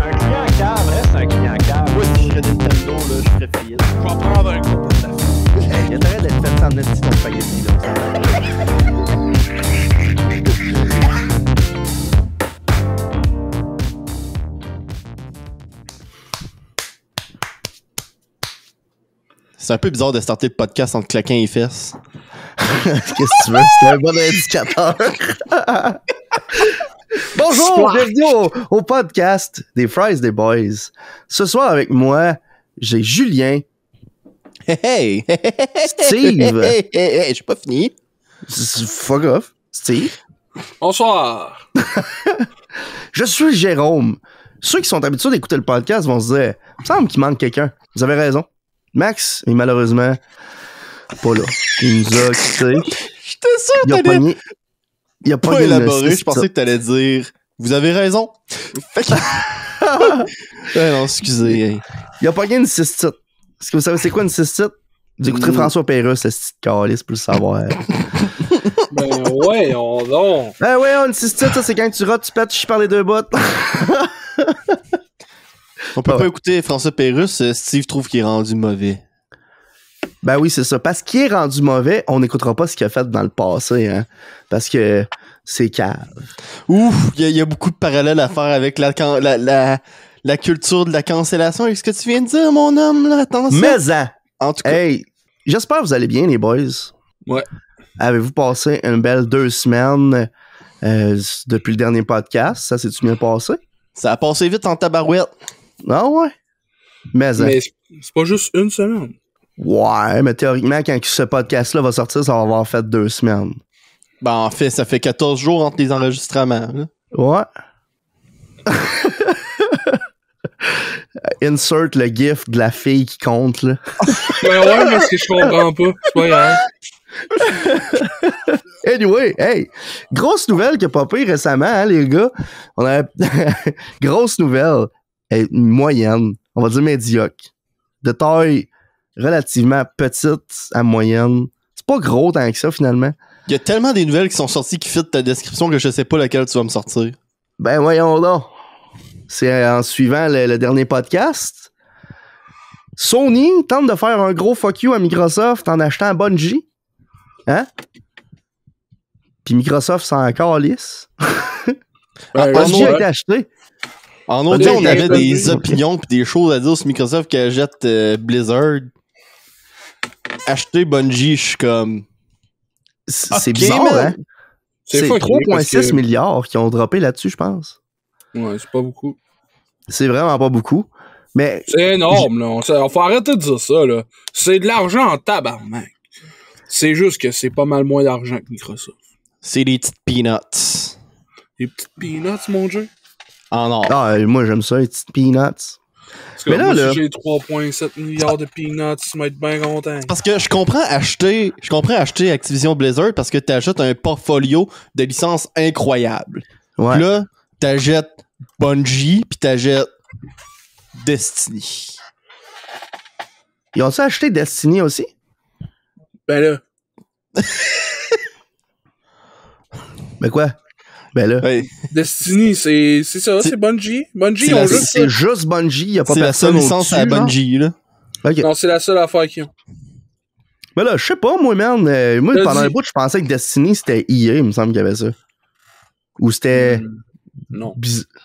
Un client cave reste un client cave. Moi, si je serais Nintendo, là, je ferais faillite. Je vais prendre un gros pot de la Hey, il y a intérêt d'être fait en esti ton spaghetti, là. C'est un peu bizarre de starter le podcast en te claquant les fesses. Qu'est-ce que tu veux? C'est un bon indicateur. Bonjour, bienvenue au podcast des Fries des Boys. Ce soir avec moi, j'ai Julien, Hey! Steve. Hey, j'ai pas fini. Fuck off, Steve. Bonsoir. Je suis Jérôme. Ceux qui sont habitués d'écouter le podcast vont se dire, il me semble qu'il manque quelqu'un. Vous avez raison. Max est malheureusement pas là. Il nous a quittés. J'étais sûr Il a que t'allais pogné. Il a pas pogné élaborer. Je pensais que t'allais dire vous avez raison. Fait que... non, excusez. Hey. Il a pogné une cystite. Est-ce que vous savez c'est quoi une cystite? Vous écouterez François Pérusse, ce petit calice, pour le savoir. Ben ouais, on donc. Ah ouais, une cystite, ça, c'est quand tu rates, tu pètes, tu chies par les deux bottes. On peut Ah pas ouais. écouter François Pérusse. Steve trouve qu'il est rendu mauvais. Ben oui, c'est ça. Parce qu'il est rendu mauvais, on n'écoutera pas ce qu'il a fait dans le passé, hein. Parce que c'est cave. Ouf, il y a beaucoup de parallèles à faire avec la culture de la cancellation. Est-ce que tu viens de dire, mon homme, là? Attention. Mais hein, En tout cas, hey, j'espère que vous allez bien, les boys. Ouais. Avez-vous passé une belle 2 semaines depuis le dernier podcast? Ça s'est-tu bien passé? ça a passé vite en tabarouette. Ah ouais? Mais hein. Mais c'est pas juste une semaine. Ouais, mais théoriquement, quand ce podcast-là va sortir, ça va avoir fait 2 semaines. Ben, en fait, ça fait 14 jours entre les enregistrements. Là. Ouais. Insert le gif de la fille qui compte, là. Ben ouais, mais ce que je comprends pas, c'est pas grave. Anyway, hey, grosse nouvelle qui a popé récemment, hein, les gars. On a grosse nouvelle, moyenne, on va dire médiocre, de taille relativement petite à moyenne. C'est pas gros tant que ça, finalement. Il y a tellement des nouvelles qui sont sorties qui fit ta description que je sais pas laquelle tu vas me sortir. Ben voyons donc. C'est en suivant le dernier podcast. Sony tente de faire un gros fuck you à Microsoft en achetant Bungie. Hein? Puis Microsoft s'en calisse. Ben, Bungie a ouais. été acheté. En audio, on Ok, avait ok. des opinions pis des choses à dire sur Microsoft qui achète Blizzard. Acheter Bungie, je suis comme... C'est Ok, bizarre, man. hein? C'est C'est fucké, 3,6 parce que- milliards qui ont droppé là-dessus, je pense. Ouais, c'est pas beaucoup. C'est vraiment pas beaucoup. Mais C'est énorme, là. On faut arrêter de dire ça, là. C'est de l'argent en tabarnak. C'est juste que c'est pas mal moins d'argent que Microsoft. C'est des petites peanuts. Les petites peanuts, mon dieu. En or. ah, moi, j'aime ça, les petites peanuts. Parce que Mais là, moi, là- si j'ai 3,7 milliards de peanuts, tu vas être bien content. Parce que je comprends acheter Activision Blizzard parce que t'achètes un portfolio de licences incroyables. Ouais. Puis là, t'achètes Bungie pis t'achètes Destiny. Ils ont-tu acheté Destiny aussi? Ben là, Ben quoi? Ben là. Ouais, Destiny, c'est ça, c'est Bungie. Bungie, c'est ils ont la- juste ça. C'est juste Bungie, il y a pas c'est la seule personne licence au-dessus, à genre? Bungie, là. OK. Non, c'est la seule affaire qu'ils ont. Ben là, je sais pas, moi, man. Moi, Vas-y. pendant un bout, je pensais que Destiny, c'était EA, il me semble qu'il y avait ça. Ou c'était... Non.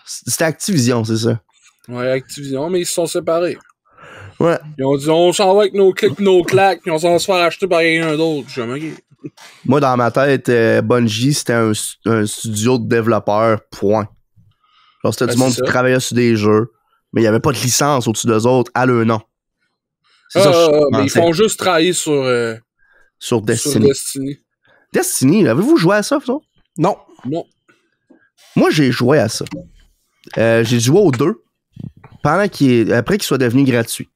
C'était Activision, c'est ça. Ouais, Activision, mais ils se sont séparés. Ouais. Ils ont dit, on s'en va avec nos clics, nos claques, puis on s'en va se faire acheter par quelqu'un d'autre. Je suis comme, ok. Moi, dans ma tête, Bungie, c'était un studio de développeurs, point. Genre, c'était Ben, du monde c'est qui ça. travaillait sur des jeux, mais il n'y avait pas de licence au-dessus d'eux autres à leur nom. C'est ça que je Mais ils pensais font juste travailler sur sur Destiny. Destiny. Destiny, avez-vous joué à ça, vous autres? Non. Non. Moi, j'ai joué à ça. J'ai joué aux 2 après qu'il soit devenu gratuit.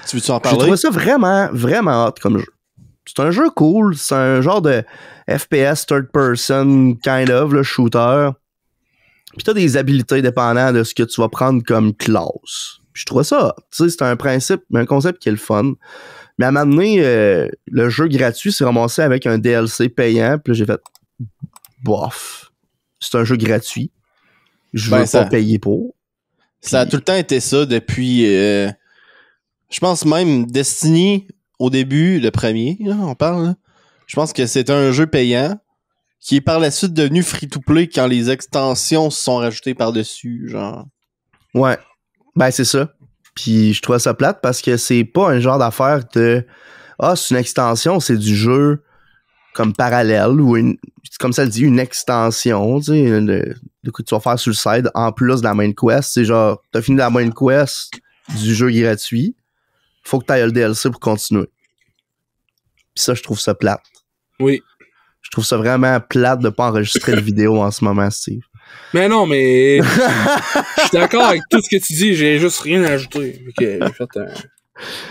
Tu veux-tu en J'ai parler? trouvé ça vraiment, vraiment hot comme jeu. C'est un jeu cool, c'est un genre de FPS third person kind of, le shooter. Puis t'as des habilités dépendant de ce que tu vas prendre comme classe. Puis je trouve ça, tu sais, c'est un concept qui est le fun. Mais à un moment donné, le jeu gratuit s'est ramassé avec un DLC payant, puis là j'ai fait bof. C'est un jeu gratuit. Je veux Ben, ça- pas payer pour. Ça a tout le temps été ça depuis... je pense même Destiny, au début, le premier, là, on parle, là, je pense que c'était un jeu payant qui est par la suite devenu free-to-play quand les extensions se sont rajoutées par-dessus, genre. Ouais. Ben, c'est ça. Puis je trouve ça plate parce que c'est pas un genre d'affaire de c'est une extension, c'est du jeu comme parallèle ou comme ça le dit, une extension, tu sais, que tu vas faire sur le side en plus de la main quest. C'est genre, t'as fini la main quest du jeu gratuit, faut que t'ailles le DLC pour continuer. Puis ça, je trouve ça plate. Oui. Je trouve ça vraiment plate de pas enregistrer de vidéo en ce moment, Steve. Mais non, mais je suis d'accord avec tout ce que tu dis, j'ai juste rien à ajouter. Ok, j'ai fait un...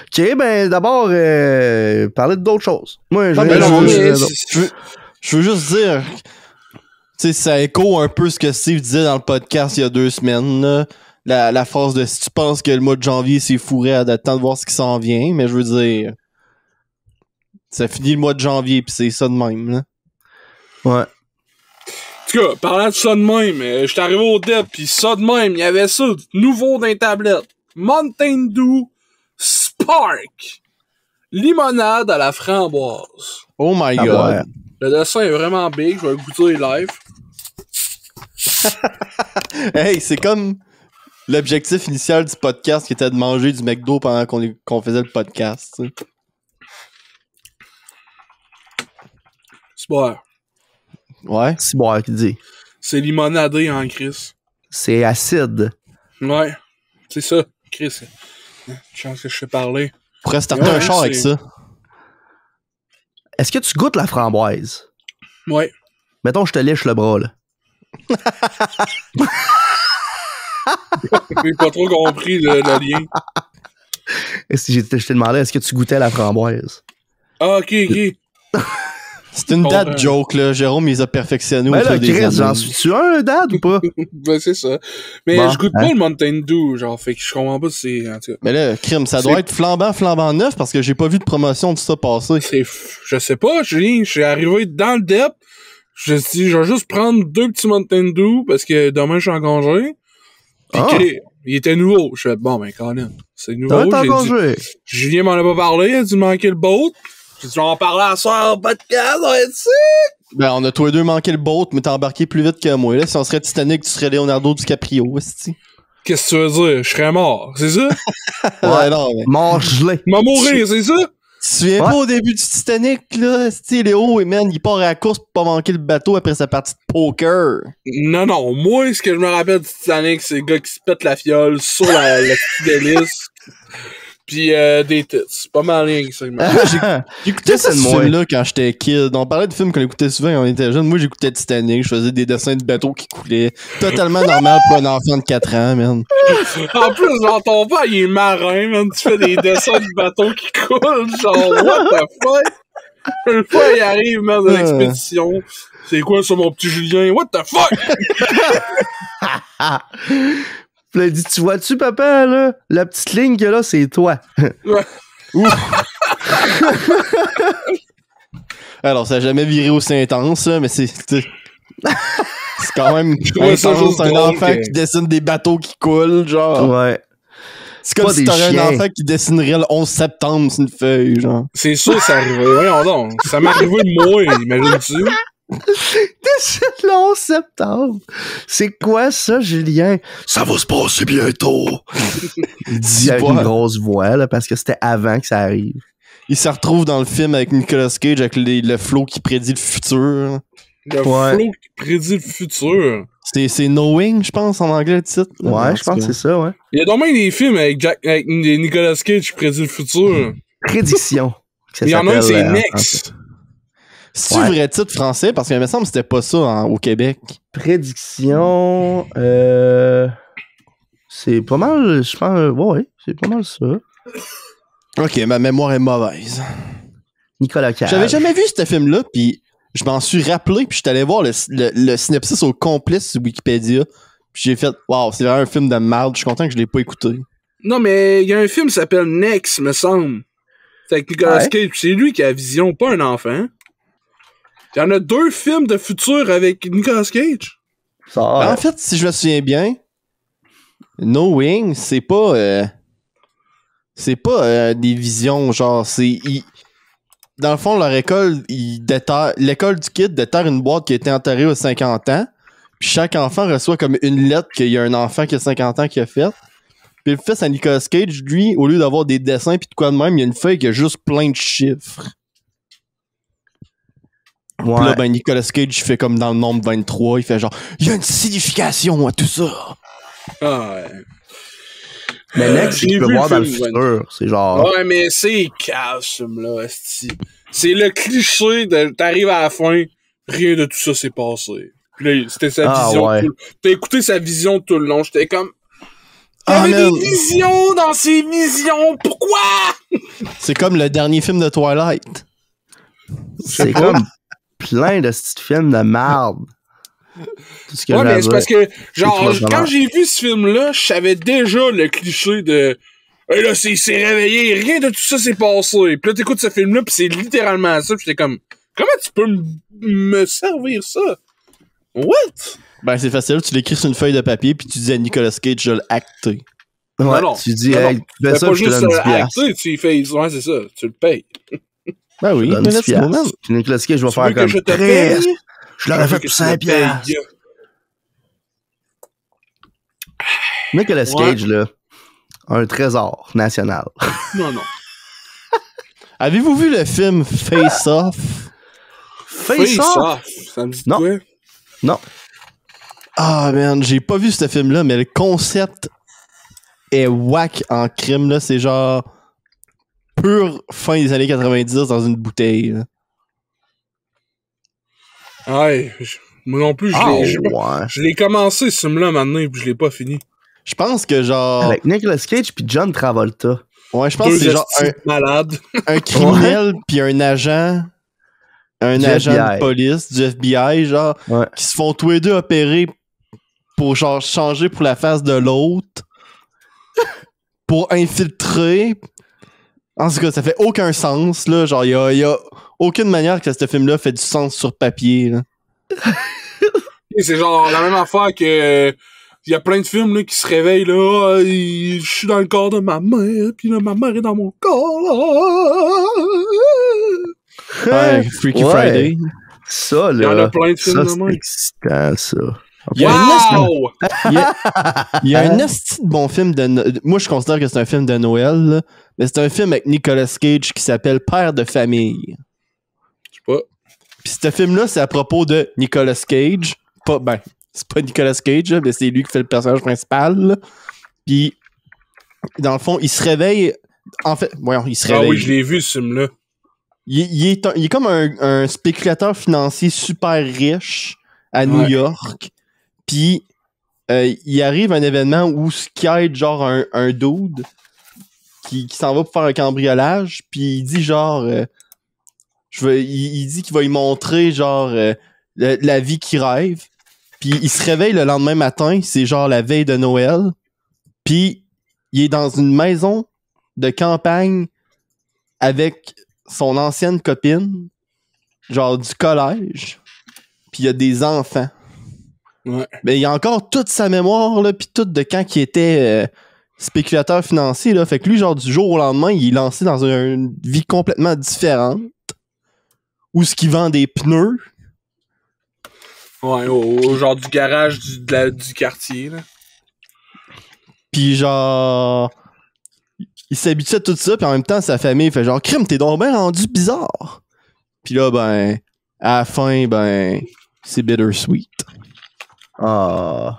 Ok, ben d'abord, parler d'autres choses. Moi, je veux juste dire, tu sais, ça écho un peu ce que Steve disait dans le podcast il y a 2 semaines, là. La phrase de si tu penses que le mois de janvier c'est fourré à d'attendre de voir ce qui s'en vient, mais je veux dire, ça finit le mois de janvier pis c'est ça de même, là. Ouais. En tout cas, parlant de ça de même, j'étais arrivé au dep pis ça de même, il y avait ça, nouveau dans les tablettes. Mountain Dew Spark. Limonade à la framboise. Oh my god. Ouais. Le dessin est vraiment big, je vais le goûter live. Hey, c'est comme l'objectif initial du podcast qui était de manger du McDo pendant qu'on faisait le podcast. T'sais. C'est bon. Ouais. C'est boire qui dit. C'est limonadé en Chris. C'est acide. Ouais. C'est ça, Chris. Chance que je sais parler. Pourrais starter un char avec ça. Est-ce que tu goûtes la framboise? Ouais. Mettons, je te lèche le bras, là. J'ai pas trop compris le lien. Je t'ai demandé, est-ce que tu goûtais la framboise? Ah, ok. C'est une dad joke, là. Jérôme, il les a perfectionnés ben au fil des années. J'en suis-tu un dad ou pas? Ben, c'est ça. Mais bon, je goûte pas le Mountain Dew, genre, fait que je comprends pas si c'est... En tout cas. Mais là, crime, ça doit être flambant neuf parce que j'ai pas vu de promotion de ça passer. Je sais pas, je suis arrivé dans le dep, je me suis dit, je vais juste prendre 2 petits Mountain Dew parce que demain, je suis en congé. Pis il était nouveau. Je fais, bon, ben, Colin, c'est nouveau. Julien m'en a pas parlé, il a dû manquer le boat. J'ai dit, on va en parler à soir au podcast, on va être sick! Ben, on a tous les deux manqué le boat, mais t'as embarqué plus vite que moi. Là, si on serait Titanic, tu serais Leonardo DiCaprio, c'ti. Qu'est-ce que tu veux dire? Je serais mort, c'est ça? Ouais, non, mais... Mort gelé. M'a mourir, c'est ça? Tu te souviens pas au début du Titanic, là? c'ti, Léo, et man, il part à la course pour pas manquer le bateau après sa partie de poker. Non, moi, ce que je me rappelle du Titanic, c'est le gars qui se pète la fiole sur la petite hélice. Pis des tits. C'est pas mal rien que ça. J'écoutais ce film-là quand j'étais kid. On parlait de films qu'on écoutait souvent quand on était jeune. Moi, j'écoutais Titanic. Je faisais des dessins de bateaux qui coulaient. Totalement normal pour un enfant de 4 ans, man. En plus, genre, ton père, il est marin, man. Tu fais des dessins de bateaux qui coulent. Genre, what the fuck? Une fois, il arrive, man, de l'expédition. C'est quoi ça, mon petit Julien? What the fuck? Puis là, il dit, tu vois-tu, papa, là? La petite ligne que là, c'est toi. Ouais. Alors, ça n'a jamais viré aussi intense, là, mais c'est quand même intense. Un enfant qui dessine des bateaux qui coulent, genre. Ouais. C'est comme si t'aurais un enfant qui dessinerait le 11 septembre sur une feuille, genre. C'est sûr, ça arrivait. Voyons donc. Ça m'est arrivé de moi, imagine-tu? Le 11 septembre. C'est quoi ça, Julien? Ça va se passer bientôt. Il dit avec une grosse voix, là, parce que c'était avant que ça arrive. Il se retrouve dans le film avec Nicolas Cage, avec le flow qui prédit le futur. Le flow qui prédit le futur. C'est Knowing, je pense, en anglais, le titre. Ouais, je pense que c'est ça, ouais. Il y a donc même des films avec Nicolas Cage qui prédit le futur. Prédiction. Il y en a un, c'est Next. C'est-tu le vrai titre français? Parce qu'il me semble que c'était pas ça au Québec. Prédiction, c'est pas mal, je pense, ouais, c'est pas mal ça. Ok, ma mémoire est mauvaise. Nicolas Cage. J'avais jamais vu ce film-là, puis je m'en suis rappelé, puis je suis allé voir le synopsis au complet sur Wikipédia. Puis j'ai fait, wow, c'est vraiment un film de merde, je suis content que je l'ai pas écouté. Non, mais il y a un film qui s'appelle Next, me semble. C'est avec Nicolas Cage, c'est lui qui a la vision, pas un enfant. Il y en a 2 films de futur avec Nicolas Cage. Ça, en fait, si je me souviens bien, Knowing, c'est pas des visions, genre, dans le fond, leur école, l'école du kid déterre une boîte qui a été enterrée aux 50 ans, puis chaque enfant reçoit comme une lettre qu'il y a un enfant qui a 50 ans qui a fait. Puis le fils à Nicolas Cage, lui, au lieu d'avoir des dessins pis de quoi de même, il y a une feuille qui a juste plein de chiffres. Ouais. Puis là, ben, Nicolas Cage fait comme dans le nombre 23, il fait genre, il y a une signification à tout ça. Ah, ouais. Mais next, j'ai tu peux vu voir le dans le film, futur. C'est genre. Ouais, mais c'est cash, là, esti. C'est le cliché de t'arrives à la fin, rien de tout ça s'est passé. Puis là, c'était sa vision. Ouais. T'as écouté sa vision tout le long. J'étais comme. Il y avait des visions dans ses visions. Pourquoi? C'est comme le dernier film de Twilight. C'est comme plein de petits films de merde. Tout ce que Ouais, mais c'est j'avais. parce que, genre, trop vraiment. quand j'ai vu ce film-là, je savais déjà le cliché de. Et là, c'est réveillé, rien de tout ça s'est passé. Puis là, t'écoutes ce film-là, pis c'est littéralement ça. Pis j'étais comme, comment tu peux me servir ça? What? Ben, c'est facile, tu l'écris sur une feuille de papier puis tu dis à Nicolas Cage, je l'ai acté. Ouais, non. tu dis, Non, hey, non. tu fais ça, pas je te juste donne 10 piastres. acter, tu fais, ouais, c'est ça, tu le payes. Ben oui, Je te donne mais 10 là, c'est moment. piastres. Puis Nicolas Cage, je vais Tu veux faire que comme je te Christ, paye? je l'aurais fait pour 5 piastres. Nicolas Cage, là, un trésor national. Non, non. Avez-vous vu le film Face Off? Face Off? Ça me dit Non. quoi? Non. Ah, man, j'ai pas vu ce film-là, mais le concept est whack en crime, là. C'est genre pure fin des années 90 dans une bouteille, là. Ouais, moi non plus, Ouais. je l'ai commencé ce film-là maintenant, puis je l'ai pas fini. Je pense que genre... Avec Nicolas Cage puis John Travolta. Ouais, je pense que c'est genre malade. un criminel puis un agent de police du FBI, genre, Ouais. qui se font tous les deux opérer pour genre changer pour la face de l'autre, pour infiltrer. En tout cas, ça fait aucun sens, là. Genre, y a aucune manière que ce film-là fait du sens sur papier, là. Et c'est genre la même affaire que... Il y a plein de films là, qui se réveillent, là, je suis dans le corps de ma mère, puis là, ma mère est dans mon corps, là. Ouais, Freaky Ouais. Friday. Ça, Il y en là. a plein de films Ça, de c'est même. excitant, ça. Il y a Wow! Il y a un esti de bon film moi, je considère que c'est un film de Noël, là, mais c'est un film avec Nicolas Cage qui s'appelle Père de famille. Je sais pas. Puis ce film-là, c'est à propos de Nicolas Cage. C'est pas Nicolas Cage, là, mais c'est lui qui fait le personnage principal, là. Puis, dans le fond, il se réveille... En fait, voyons, il se réveille. Ah oui, je l'ai vu, ce film-là. Il est comme un spéculateur financier super riche à New York. Puis, il arrive un événement où ce qui aide genre un dude qui s'en va pour faire un cambriolage. Puis il dit genre... il dit qu'il va lui montrer genre la vie qu'il rêve. Puis il se réveille le lendemain matin, c'est genre la veille de Noël. Puis il est dans une maison de campagne avec son ancienne copine, genre du collège. Puis il y a des enfants. Ouais. Mais il y a encore toute sa mémoire, là, puis tout de quand il était spéculateur financier, là. Fait que lui, genre, du jour au lendemain, il est lancé dans une vie complètement différente. Où ce qu'il vend des pneus. Ouais, au genre du garage du quartier, là. Puis genre... Il s'habitue à tout ça, puis en même temps, sa famille fait genre « Crime, t'es donc bien rendu bizarre! » Puis là, ben, à la fin, ben, c'est bittersweet. Ah.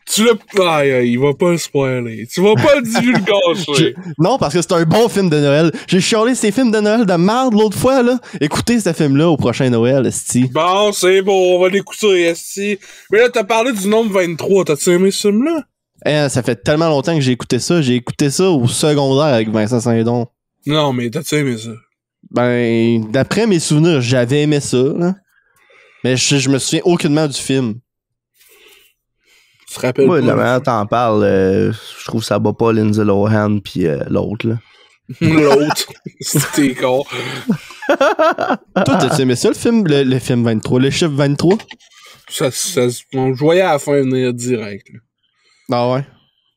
Tu l'as... il va pas le spoiler. Tu vas pas le divulgacher. Non, parce que c'est un bon film de Noël. J'ai chialé ces films de Noël de merde l'autre fois, là. Écoutez ce film-là au prochain Noël, esti. Bon, c'est bon, on va l'écouter, esti. Mais là, t'as parlé du nombre 23. T'as-tu aimé ce film-là? Ça fait tellement longtemps que j'ai écouté ça. J'ai écouté ça au secondaire avec Vincent Saint-Don. Non, mais t'as-tu aimé ça? Ben, d'après mes souvenirs, j'avais aimé ça, là. Mais je me souviens aucunement du film. Tu te rappelles Ouais, pas? la manière t'en parles, je trouve que ça bat pas Lindsay Lohan pis l'autre, là. L'autre. C'était con. Toi, t'as-tu aimé ça, le film 23, le chiffre 23? On voyait à la fin venir direct, là. Ah ouais?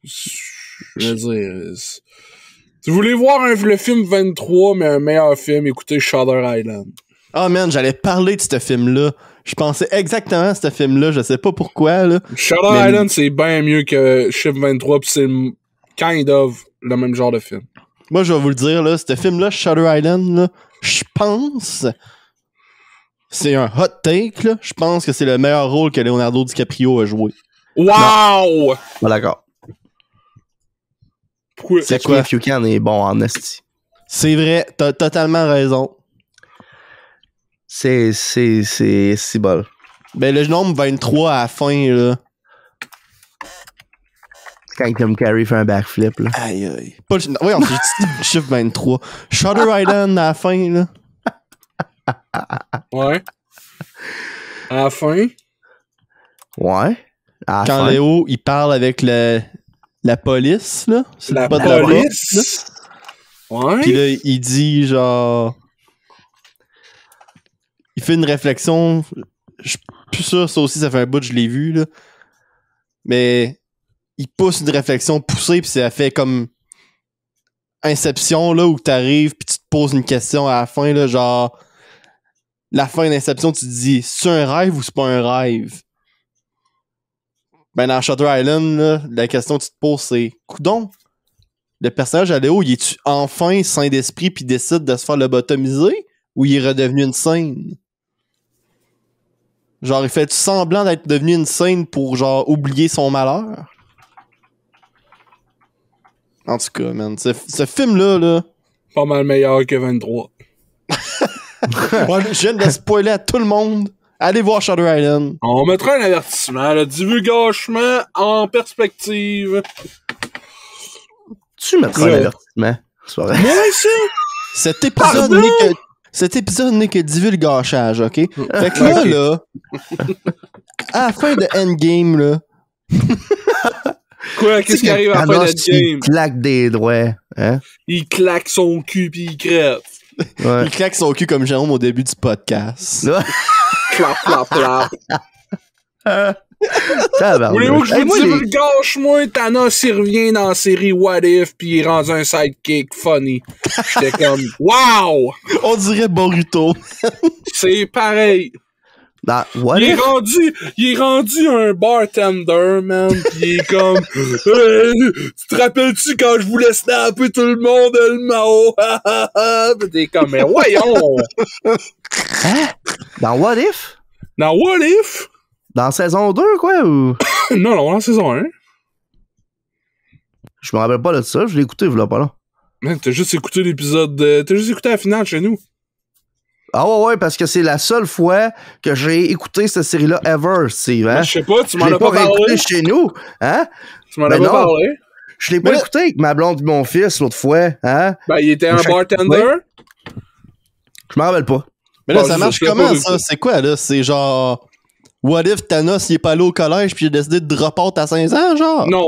Je veux dire... Si vous voulez voir le film 23, mais un meilleur film, écoutez Shutter Island. Ah man, j'allais parler de ce film-là. Je pensais exactement à ce film-là, je sais pas pourquoi, là. Shutter Island, c'est bien mieux que Chiffre 23, pis c'est kind of le même genre de film. Moi, je vais vous le dire, là, ce film-là, Shutter Island, là, je pense... C'est un hot take, là. Je pense que c'est le meilleur rôle que Leonardo DiCaprio a joué. Wow! Pas d'accord. Pourquoi? C'est quoi? If You Can est bon en esti. C'est vrai, t'as totalement raison. C'est bol. Ben, le nombre 23 à la fin, là. Quand Tim Carrey fait un backflip, là. Aïe, aïe. Pas le... Oui, on dit le chiffre 23. Shutter Island à la fin, là. Ouais. À la fin. Ouais. À la Quand fin. Léo, il parle avec la police, là. C'est La pas de la police. Ouais. Puis là, il dit, genre... Il fait une réflexion. Je suis plus sûr, ça aussi, ça fait un bout que je l'ai vu, là. Mais il pousse une réflexion poussée, puis ça fait comme Inception, là, où t'arrives, puis tu te poses une question à la fin, là, genre... La fin d'Inception, tu te dis, c'est un rêve ou c'est pas un rêve? Ben, dans Shutter Island, là, la question que tu te poses, c'est, coudon, le personnage à Léo, il est-tu enfin sain d'esprit puis décide de se faire lobotomiser, ou il est redevenu une scène? Genre, il fait semblant d'être devenu une scène pour, genre, oublier son malheur? En tout cas, man, ce film-là, là... Pas mal meilleur que 23. Ouais, je viens de spoiler à tout le monde. Allez voir Shutter Island. On mettra un avertissement, le divulgachement en perspective. Tu mettras Ouais. l'avertissement. C'est pas vrai. Ouais, ça! Cet épisode n'est que divulgachage, ok? Fait que là, Ok. là, à la fin de Endgame, là, Quoi, qu'est-ce qui arrive à la fin de Thanos, il game? claque des doigts. Hein? Il claque son cul pis il crève. Ouais. il claque son cul comme Jérôme au début du podcast. Clap, clap, clap. Tabarnak. Voulez-vous que je Hey, vous moi, dise les- le gâche, moi? Thanos, il revient dans la série What If pis il est rendu un sidekick funny. J'étais comme, wow! On dirait Boruto. C'est pareil. Dans What Il est If? rendu un bartender, man, pis il est comme, tu te rappelles-tu quand je voulais snapper tout le monde, le Mao? Pis t'es comme, mais voyons! Hein? Dans What If? Dans What If? Dans saison 2, quoi? Ou... Non, non, en saison 1. Je me rappelle pas de ça. Je l'ai écouté, voilà pas là. Man, t'as juste écouté l'épisode, t'as juste écouté la finale chez nous. Ah ouais, parce que c'est la seule fois que j'ai écouté cette série-là ever, Steve. Hein? Je sais pas, tu Je m'en l'ai as pas parlé. réécouté chez nous. Hein? Tu m'en as Ben pas non. parlé. Je l'ai pas Mais- écouté avec ma blonde et mon fils l'autre fois. Hein? Ben, il était un Chaque- bartender. Je me rappelle pas. Mais là, Bon, ça je marche sais comment, pas, ça? C'est quoi, là? C'est genre... What if Thanos, il est pas allé au collège puis il a décidé de drop out à 15 ans, genre? Non,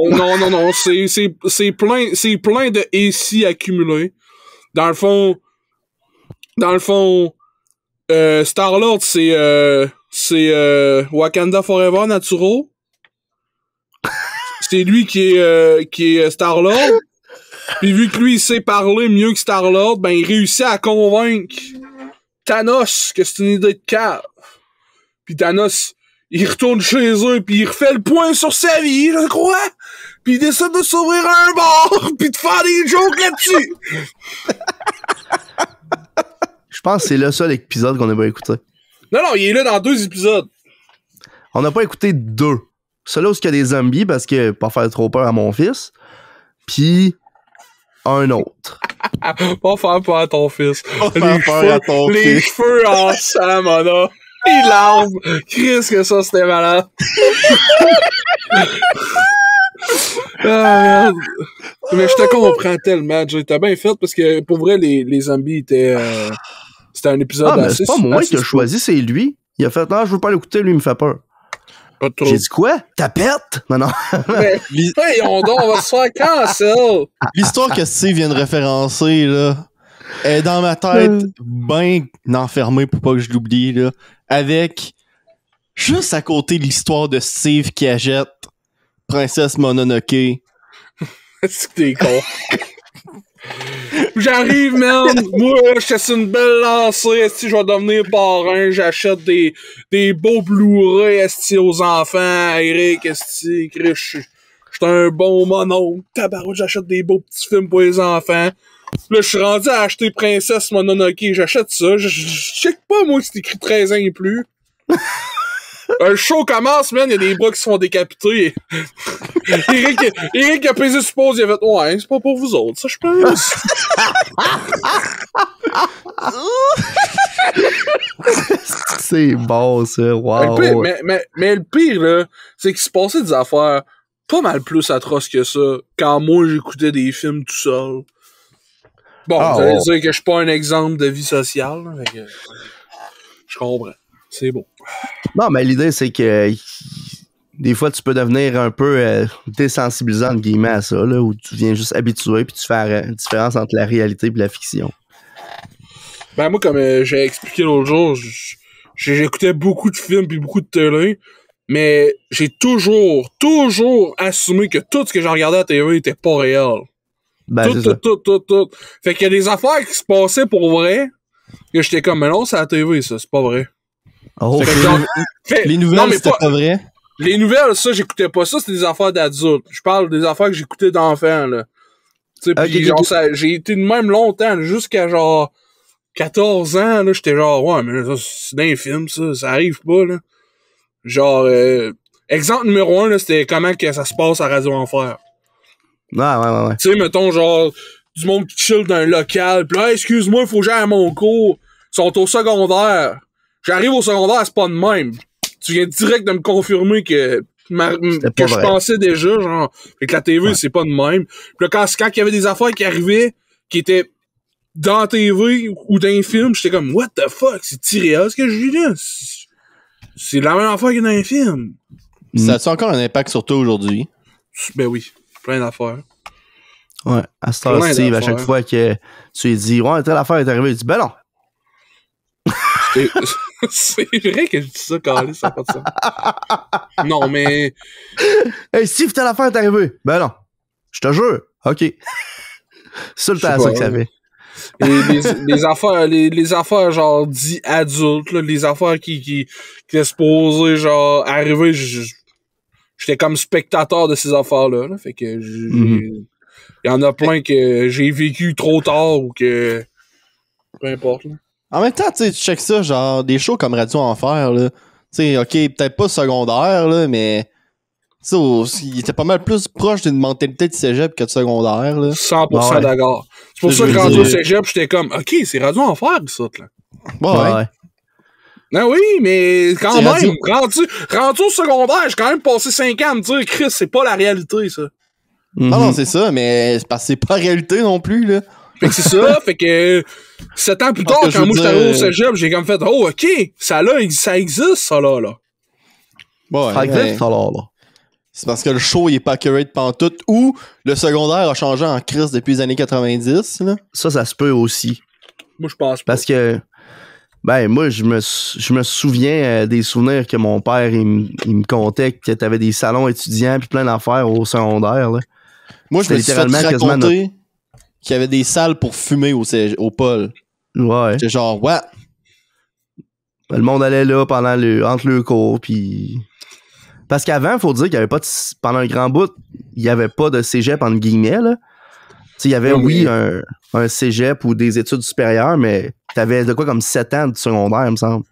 c'est plein de AC accumulés. Dans le fond, Star-Lord, c'est Wakanda Forever Natural. C'est lui qui est Star-Lord. Puis vu que lui, il sait parler mieux que Star-Lord, ben, il réussit à convaincre Thanos que c'est une idée de cave. Puis Thanos, il retourne chez eux, puis il refait le point sur sa vie, je crois. Puis il décide de s'ouvrir un bar, puis de faire des jokes là-dessus. Je pense que c'est le seul épisode qu'on n'a pas écouté. Non, non, il est là dans 2 épisodes. On n'a pas écouté 2. Celui où il y a des zombies parce que pas faire trop peur à mon fils. Puis un autre. Pas faire peur à ton fils. Pas faire peur à ton les fils. cheveux en sang, mon il larme. Chris que ça, c'était malade. Ah, merde. Mais je te comprends tellement, Jay. T'as bien fait parce que pour vrai, les zombies étaient. C'était un épisode Ah, mais assez. c'est pas moi assez qui a choisi, c'est lui. Il a fait, non, je veux pas l'écouter, lui, il me fait peur. Pas trop. J'ai dit quoi? Tapette? Non, non. Mais, voyons donc, on va se faire cancel. L'histoire que Steve vient de référencer, là, est dans ma tête bien enfermée pour pas que je l'oublie, là, avec juste à côté l'histoire de Steve qui achète Princesse Mononoke. Est-ce que t'es con? J'arrive, man. Moi, j'étais sur une belle lancée. Est-ce que je vais devenir parrain? J'achète des beaux Blu-ray, est-ce que aux enfants? Eric, est-ce que j'étais un bon mononcle. Tabarouette, j'achète des beaux petits films pour les enfants. Là, je suis rendu à acheter Princesse Mononoke. J'achète ça. Je check pas, moi, si c'est écrit 13 ans et plus. Le show commence, man, il y a des bras qui se font décapiter. Eric a pesé sur pause, il a fait « Ouais, c'est pas pour vous autres, ça, je pense. » C'est bon, ça. Wow. Mais le pire, là, c'est qu'il se passait des affaires pas mal plus atroces que ça quand moi, j'écoutais des films tout seul. Bon, vous allez dire que je suis pas un exemple de vie sociale, là, fait que je comprends. C'est bon. Non, mais l'idée, c'est que des fois, tu peux devenir un peu désensibilisant, entre guillemets, à ça, là, où tu viens juste habitué puis tu fais la différence entre la réalité et la fiction. Ben, moi, comme j'ai expliqué l'autre jour, j'écoutais beaucoup de films puis beaucoup de télé, mais j'ai toujours assumé que tout ce que j'ai regardé à la télé était pas réel. Ben, tout. Fait qu'il y a des affaires qui se passaient pour vrai, que j'étais comme, mais non, c'est à la télé, ça, c'est pas vrai. Oh, les nouvelles, c'était pas vrai? Les nouvelles, ça, j'écoutais pas ça, c'était des affaires d'adultes. Je parle des affaires que j'écoutais d'enfants, là. Tu sais, pis genre, j'ai été de même longtemps, jusqu'à genre 14 ans, là, j'étais genre, ouais, mais là, c'est d'un film, ça arrive pas, là. Genre, exemple numéro 1, là, c'était comment que ça se passe à Radio Enfer. Ouais. Tu sais, mettons, genre, du monde qui chill dans un local, pis là, excuse-moi, il faut que j'aille à mon cours. Ils sont au secondaire. J'arrive au secondaire, c'est pas de même. Tu viens direct de me confirmer que je pensais déjà, genre, fait que la TV, c'est pas de même. Pis là, quand il y avait des affaires qui arrivaient, qui étaient dans la TV ou dans un film, j'étais comme, what the fuck, c'est irréel ce que je vis là? C'est la même affaire que dans un film. Ça a-tu encore un impact sur toi aujourd'hui? Ben oui, plein d'affaires. Ouais, à Star Steve, à chaque fois que tu lui dis, ouais, telle affaire est arrivée, il dit, ben non. C'est vrai que je dis ça quand ça n'a pas de sens. Non, mais. Hey, Steve, telle affaire est arrivée. Ben non. Je te jure. OK. C'est le temps à ça que ça fait. Les affaires, genre, dit adultes, là, les affaires qui étaient supposées, genre, arriver, j'étais comme spectateur de ces affaires-là. Là, fait que il y en a plein que j'ai vécu trop tard ou que. Peu importe, là. En même temps, tu check ça, genre, des shows comme Radio Enfer, là. Tu sais, OK, peut-être pas secondaire, là, mais. Tu sais, il était pas mal plus proche d'une mentalité de cégep que de secondaire, là. 100% d'accord. C'est pour ça que rendu au cégep, j'étais comme, OK, c'est Radio Enfer, ça, là. Ouais. Ben oui, mais quand même, rendu au secondaire, j'ai quand même passé 5 ans à me dire, Chris, c'est pas la réalité, ça. Non, c'est ça, mais c'est parce que c'est pas la réalité non plus, là. Fait que c'est ça, fait que 7 ans plus tard, quand moi j'étais arrivé au cégep, j'ai comme fait, oh, OK, ça existe, ça là. Ouais, ça existe, ça là. C'est parce que le show, il est pas accurate pantoute, ou le secondaire a changé en crise depuis les années 90, là. Ça se peut aussi. Moi, je pense pas. Parce que, ben, moi, je me souviens des souvenirs que mon père, il me contait que t'avais des salons étudiants puis plein d'affaires au secondaire, là. Moi, je me suis fait raconter qu'il y avait des salles pour fumer au pôle. Ouais. J'étais genre, ouais. Le monde allait là entre le cours, puis... Parce qu'avant, faut dire qu'il y avait pas pendant un grand bout, il y avait pas de cégep, entre guillemets, là. Il y avait, un cégep ou des études supérieures, mais t'avais de quoi comme 7 ans de secondaire, il me semble.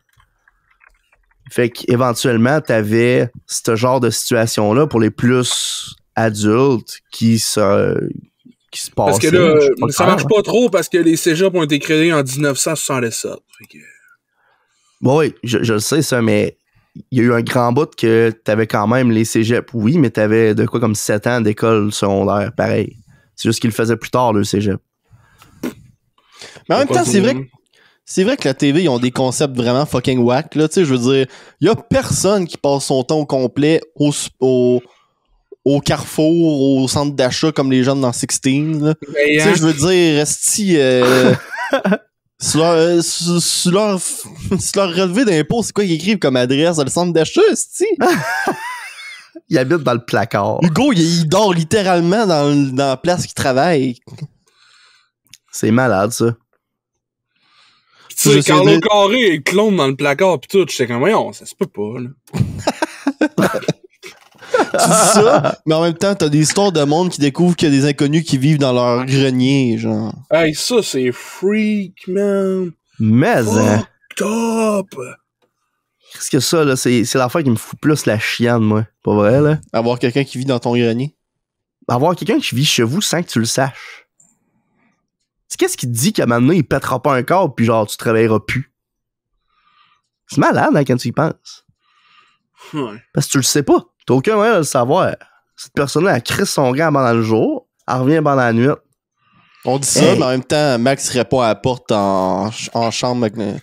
Fait qu'éventuellement, t'avais ce genre de situation-là pour les plus adultes qui se passaient. Parce que là, ça marche pas trop parce que les cégeps ont été créés en 1977. Fait que... Oui, je le sais, ça, mais il y a eu un grand bout que t'avais quand même les cégeps, oui, mais t'avais de quoi comme 7 ans d'école secondaire, pareil. C'est juste qu'ils le faisaient plus tard, le cégep. Mais en même temps, c'est vrai que la TV, ils ont des concepts vraiment fucking whack, là. Tu sais, je veux dire, il y a personne qui passe son temps au complet au Carrefour, au centre d'achat comme les jeunes dans 16, là. Tu sais, je veux dire, esti... sur leur relevé d'impôt, c'est quoi qu'ils écrivent comme adresse? Le centre d'achat, esti? Il habite dans le placard. Hugo, il dort littéralement dans la place qu'il travaille. C'est malade, ça. Tu sais, Carlo Carré, il clone dans le placard pis tout. J'étais comme, voyons, ça se peut pas, là. Tu dis ça, mais en même temps, t'as des histoires de monde qui découvrent qu'il y a des inconnus qui vivent dans leur grenier, genre. Hey, ça, c'est freak, man. Mais, Top! Qu'est-ce que ça, là? C'est l'affaire qui me fout plus la chienne, moi. Pas vrai, là? Avoir quelqu'un qui vit dans ton grenier. Avoir quelqu'un qui vit chez vous sans que tu le saches. C'est qu'est-ce qui te dit qu'à un moment donné, il pètera pas un câble puis genre, tu te réveilleras plus? C'est malade, hein, quand tu y penses. Ouais. Parce que tu le sais pas. T'as aucun moyen de le savoir. Cette personne-là, elle crisse son gant pendant le jour, elle revient pendant la nuit. On dit ça, mais en même temps, Max répond à la porte en chambre avec une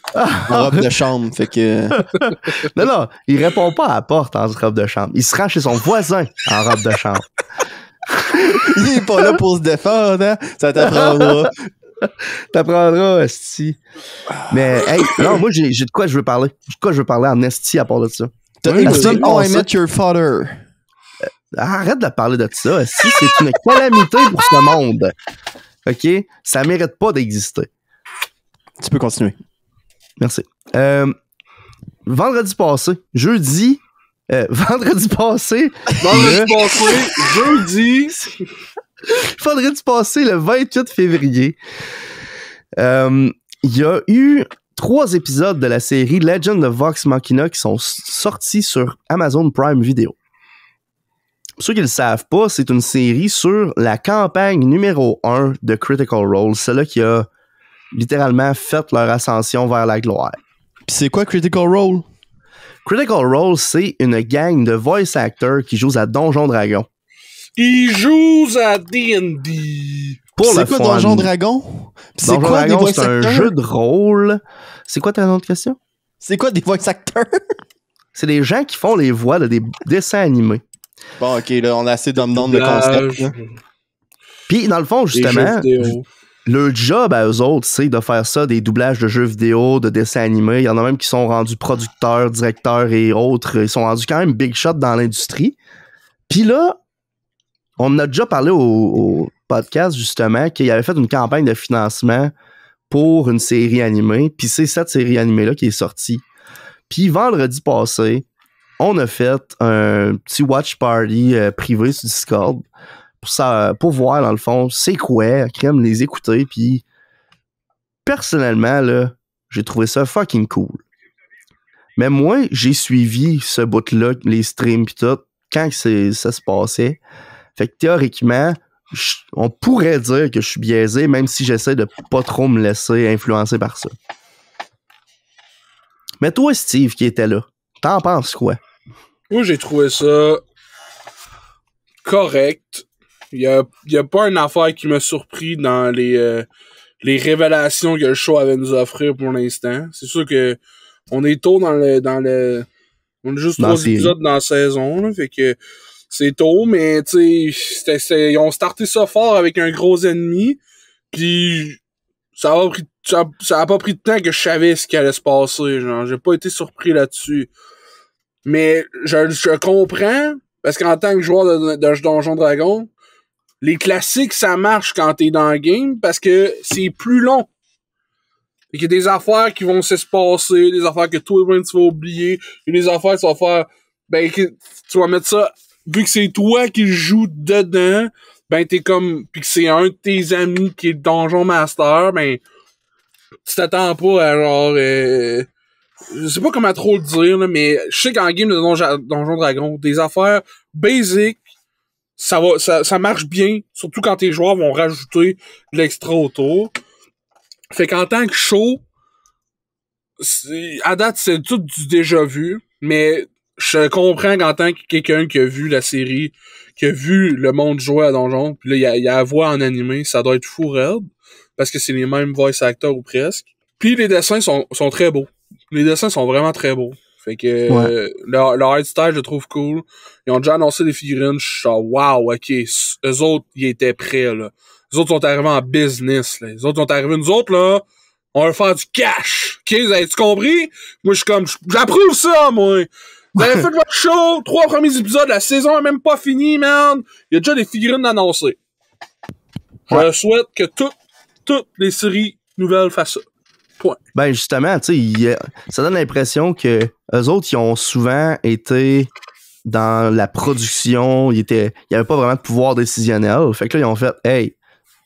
robe de chambre, fait que... Non, il répond pas à la porte en robe de chambre. Il se rend chez son voisin en robe de chambre. Il est pas là pour se défendre, hein? Ça t'apprendra. T'apprendras, esti. Mais, hey, non, moi, j'ai de quoi je veux parler. J'ai de quoi je veux parler en esti à part de ça. T'as écouté Oh, I Met Your Father. Arrête de parler de ça. Si c'est une calamité pour ce monde. OK? Ça mérite pas d'exister. Tu peux continuer. Vendredi passé, jeudi. Vendredi passé, le 28 février, il y a eu 3 épisodes de la série Legend of Vox Machina qui sont sortis sur Amazon Prime Video. Pour ceux qui ne le savent pas, c'est une série sur la campagne numéro 1 de Critical Role, celle-là qui a littéralement fait leur ascension vers la gloire. Pis c'est quoi Critical Role? Critical Role, c'est une gang de voice actors qui jouent à Donjon Dragon. Ils jouent à D&D. C'est quoi Donjon Dragon? C'est quoi Dragon, c'est un jeu de rôle. C'est quoi ta autre question? C'est quoi des voice actors? C'est des gens qui font les voix de des dessins animés. Bon, ok, là, on a assez d'hommes de concept. Puis, dans le fond, justement, le job à eux autres, c'est de faire ça, des doublages de jeux vidéo, de dessins animés. Il y en a même qui sont rendus producteurs, directeurs et autres. Ils sont rendus quand même big shot dans l'industrie. Puis là, on en a déjà parlé au podcast, justement, qu'il avait fait une campagne de financement pour une série animée. Puis c'est cette série animée-là qui est sortie. Puis vendredi passé, on a fait un petit watch party privé sur Discord pour voir, dans le fond, c'est quoi, crème, les écouter. Puis personnellement, là, j'ai trouvé ça fucking cool. Mais moi, j'ai suivi ce bout-là, les streams pis tout, quand ça se passait. Fait que théoriquement, on pourrait dire que je suis biaisé, même si j'essaie de pas trop me laisser influencer par ça. Mais toi, Steve, qui était là, t'en penses quoi? Moi, j'ai trouvé ça correct. Il y a pas une affaire qui m'a surpris dans les révélations que le show avait nous offrir pour l'instant. C'est sûr que on est tôt dans le on a juste 3 épisodes dans la saison, là, fait que c'est tôt, mais tu sais, ils ont starté ça fort avec un gros ennemi, puis ça a pas pris de temps que je savais ce qui allait se passer, genre, j'ai pas été surpris là-dessus. Mais je comprends, parce qu'en tant que joueur de Donjon Dragon, les classiques, ça marche quand t'es dans le game, parce que c'est plus long. Fait qu'il y a des affaires qui vont se passer, des affaires que toi, tu vas oublier, et des affaires qui vont faire, ben, tu vas mettre ça, vu que c'est toi qui joues dedans, ben, t'es comme, pis que c'est un de tes amis qui est le Donjon Master, ben, tu t'attends pas à genre, je sais pas comment trop le dire, là, mais je sais qu'en game de Donjon Dragon, des affaires basiques, ça marche bien, surtout quand tes joueurs vont rajouter de l'extra autour. Fait qu'en tant que show, à date, c'est tout du déjà vu, mais je comprends qu'en tant que quelqu'un qui a vu la série, qui a vu le monde jouer à Donjon, pis là, il y a la voix en animé, ça doit être fou raide, parce que c'est les mêmes voice actors ou presque. Puis les dessins sont très beaux. Les dessins sont vraiment très beaux. Fait que leur art style, je le trouve cool. Ils ont déjà annoncé des figurines, je suis genre, wow, ok, eux autres, ils étaient prêts, là. Les autres sont arrivés en business, là. Les autres sont arrivés, nous autres, là, on va faire du cash. Ok, vous avez-tu compris? Moi, je suis comme, j'approuve ça, moi. Vous avez fait votre show, 3 premiers épisodes, la saison est même pas finie, man. Il y a déjà des figurines annoncées. Je souhaite que toutes les séries nouvelles fassent ça. Point. Ben, justement, tu sais, ça donne l'impression que eux autres, ils ont souvent été dans la production, il y avait pas vraiment de pouvoir décisionnel. Fait que là, ils ont fait, hey,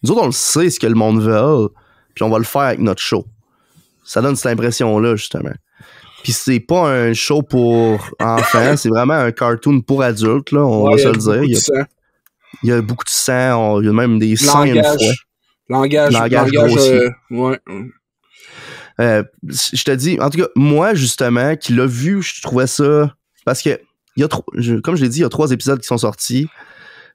nous autres, on le sait ce que le monde veut, puis on va le faire avec notre show. Ça donne cette impression-là, justement. Puis c'est pas un show pour enfants, c'est vraiment un cartoon pour adultes, là, on va se le dire. Il y a beaucoup de sang, il y a même des sangs une fois. Langage aussi. Ouais. Je te dis, en tout cas, moi, justement, qui l'a vu, je trouvais ça... Parce que, comme je l'ai dit, il y a 3 épisodes qui sont sortis.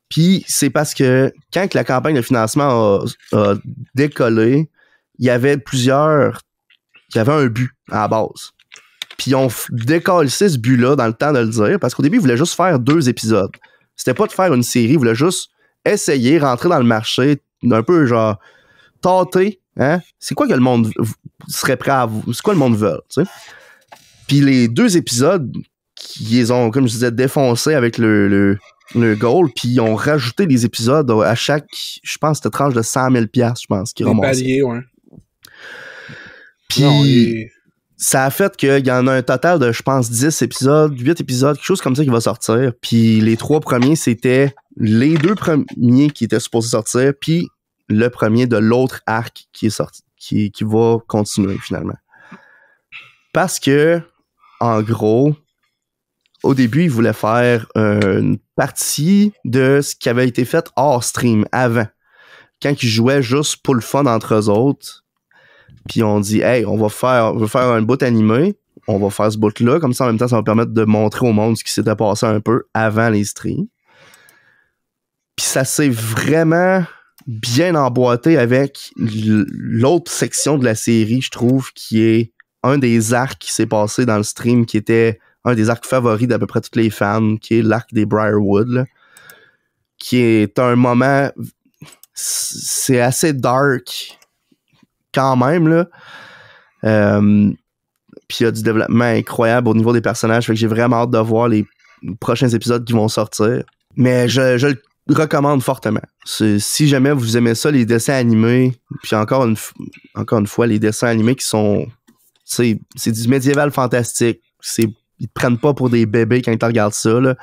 Puis c'est parce que quand la campagne de financement a décollé, il y avait un but à la base. Puis on décalissait ce but-là dans le temps de le dire, parce qu'au début, ils voulaient juste faire 2 épisodes. C'était pas de faire une série, ils voulaient juste essayer, rentrer dans le marché, un peu genre tâter, hein? C'est quoi que le monde serait prêt à vous? C'est quoi le monde veut, tu sais? Puis les 2 épisodes, qui les ont, comme je disais, défoncés avec le goal, puis ils ont rajouté des épisodes à chaque, je pense, c'était tranche de 100 000 $, je pense, qui remontaient. Paliers, ouais. Puis ça a fait qu'il y en a un total de, je pense, 10 épisodes, 8 épisodes, quelque chose comme ça qui va sortir. Puis les 3 premiers, c'était les 2 premiers qui étaient supposés sortir, puis le premier de l'autre arc qui est sorti, qui va continuer finalement. Parce que, en gros, au début, ils voulaient faire une partie de ce qui avait été fait hors stream avant. Quand ils jouaient juste pour le fun entre eux autres. Puis on dit, hey, on va faire un bout animé, on va faire ce bout-là, comme ça en même temps, ça va permettre de montrer au monde ce qui s'était passé un peu avant les streams. Puis ça s'est vraiment bien emboîté avec l'autre section de la série, je trouve, qui est un des arcs qui s'est passé dans le stream, qui était un des arcs favoris d'à peu près tous les fans, qui est l'arc des Briarwood, là, qui est un moment... C'est assez dark quand même, là. Puis il y a du développement incroyable au niveau des personnages, fait que j'ai vraiment hâte de voir les prochains épisodes qui vont sortir. Mais je le recommande fortement. Si jamais vous aimez ça, les dessins animés, puis encore une fois, les dessins animés qui sont... C'est du médiéval fantastique. Ils te prennent pas pour des bébés quand ils te regardent ça, là.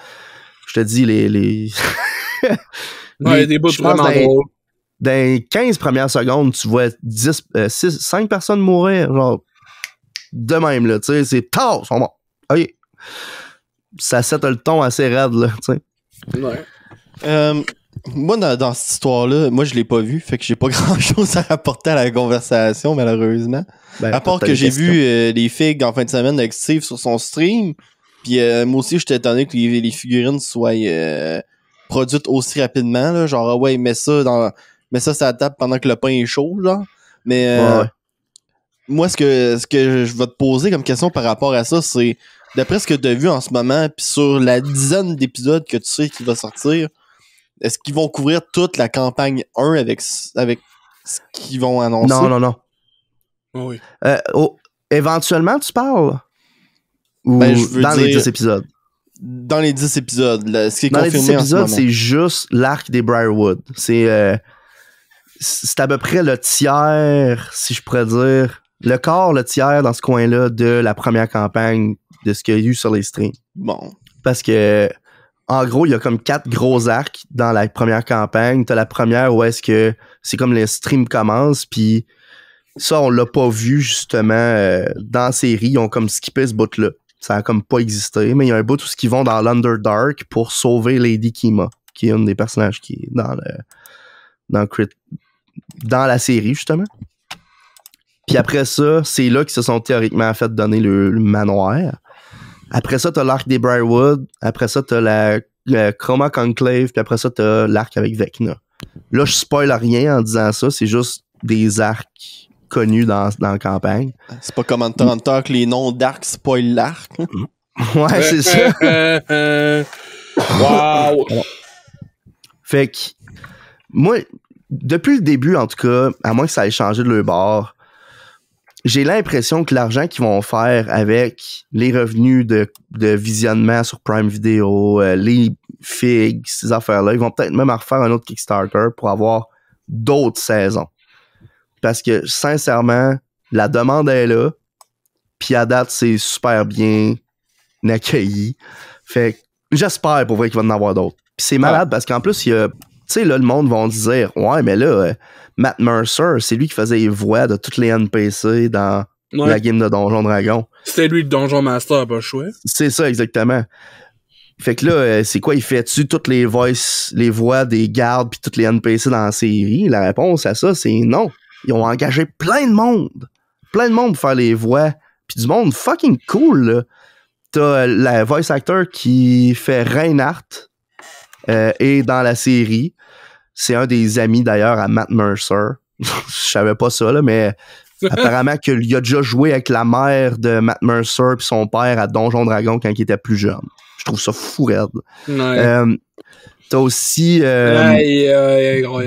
Je te dis, ouais, des bouts vraiment drôles. Dans les 15 premières secondes, tu vois 5 personnes mourir, genre, de même, là, tu sais, c'est tard, ils sont morts. OK. Ça set le ton assez raide, là, tu sais. Ouais. Moi, dans cette histoire-là, moi, je l'ai pas vu, fait que j'ai pas grand-chose à rapporter à la conversation, malheureusement. Ben, à part que j'ai vu les figues en fin de semaine avec Steve sur son stream, puis moi aussi, j'étais étonné que les figurines soient produites aussi rapidement, là, genre, ouais, mets ça sur la table pendant que le pain est chaud, genre. Mais moi, ce que je vais te poser comme question par rapport à ça, c'est, d'après ce que tu as vu en ce moment, puis sur la dizaine d'épisodes que tu sais qui va sortir, est-ce qu'ils vont couvrir toute la campagne 1 avec ce qu'ils vont annoncer? Non. Oui. Éventuellement, tu parles? Ou ben, je veux dans dire, les 10 épisodes? Dans les 10 épisodes. Là, ce qui est dans confirmé les 10 en ce épisodes, moment. c'est juste l'arc des Briarwood. C'est à peu près le tiers, si je pourrais dire, le tiers dans ce coin-là de la première campagne de ce qu'il y a eu sur les streams. Bon. Parce que, en gros, il y a comme 4 gros arcs dans la première campagne. T'as la première où est-ce que c'est comme les streams commencent, puis ça, on l'a pas vu, justement, dans la série. Ils ont comme skippé ce bout-là. Ça a comme pas existé, mais il y a un bout où ils vont dans l'Underdark pour sauver Lady Kima, qui est une des personnages qui est dans la série, justement. Puis après ça, c'est là qu'ils se sont théoriquement fait donner le manoir. Après ça, t'as l'arc des Briarwood. Après ça, t'as la Chroma Conclave. Puis après ça, t'as l'arc avec Vecna. Là, je spoil rien en disant ça. C'est juste des arcs connus dans la campagne. C'est pas comme Hunter que les noms d'arcs spoilent l'arc. Ouais, c'est ça. Wow! Fait que, moi, depuis le début, en tout cas, à moins que ça ait changé de leur bord, j'ai l'impression que l'argent qu'ils vont faire avec les revenus de visionnement sur Prime Video, les figs, ces affaires-là, ils vont peut-être même en refaire un autre Kickstarter pour avoir d'autres saisons. Parce que, sincèrement, la demande est là, puis à date, c'est super bien accueilli. Fait que j'espère pour vrai qu'il va en avoir d'autres. Puis c'est malade parce qu'en plus, il y a... Tu sais, là, le monde va dire « Ouais, mais là, Matt Mercer, c'est lui qui faisait les voix de toutes les NPC dans la game de Donjon Dragon. » C'était lui le Donjon Master, pas chouette. C'est ça, exactement. Fait que là, c'est quoi? Il fait-tu toutes les voix des gardes puis toutes les NPC dans la série? La réponse à ça, c'est non. Ils ont engagé plein de monde. Plein de monde pour faire les voix. Puis du monde fucking cool, là. T'as la voice actor qui fait Reinhardt et dans la série. C'est un des amis, d'ailleurs, à Matt Mercer. Je savais pas ça, là, mais apparemment qu'il a déjà joué avec la mère de Matt Mercer puis son père à Donjon Dragon quand il était plus jeune. Je trouve ça fou raide. Ouais. T'as aussi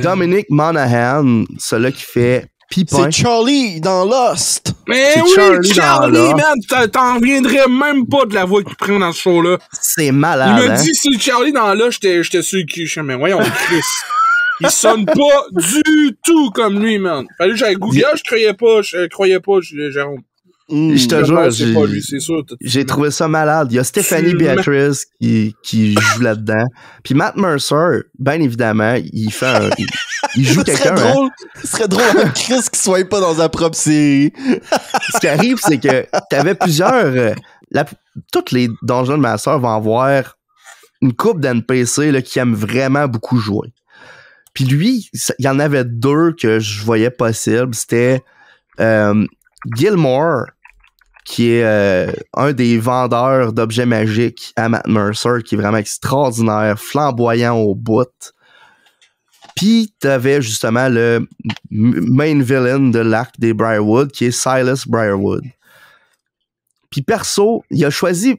Dominic Monaghan, celui qui fait Pipin. C'est Charlie dans Lost. Mais c'est oui, Charlie man, t'en reviendrais même pas de la voix qu'il prend dans ce show-là. C'est malade. Il m'a dit c'est Charlie dans Lost, j'étais sur le cul. Je me mais voyons, Chris. Il sonne pas du tout comme lui, man. Fallait que j'aille googler, je croyais pas, Jérôme. Je te jure, c'est pas lui, c'est sûr. J'ai trouvé ça malade. Il y a Stéphanie Beatrice qui joue là-dedans. Puis Matt Mercer, bien évidemment, il fait il joue quelqu'un. Ce serait drôle avec Chris qui soit pas dans sa propre série. Ce qui arrive, c'est que t'avais plusieurs... toutes les Dungeon Master vont avoir une couple d'NPC là, qui aiment vraiment beaucoup jouer. Puis lui, il y en avait deux que je voyais possible. C'était Gilmore, qui est un des vendeurs d'objets magiques à Matt Mercer, qui est vraiment extraordinaire, flamboyant au bout. Puis t'avais justement le main villain de l'arc des Briarwood, qui est Silas Briarwood. Puis perso, il a choisi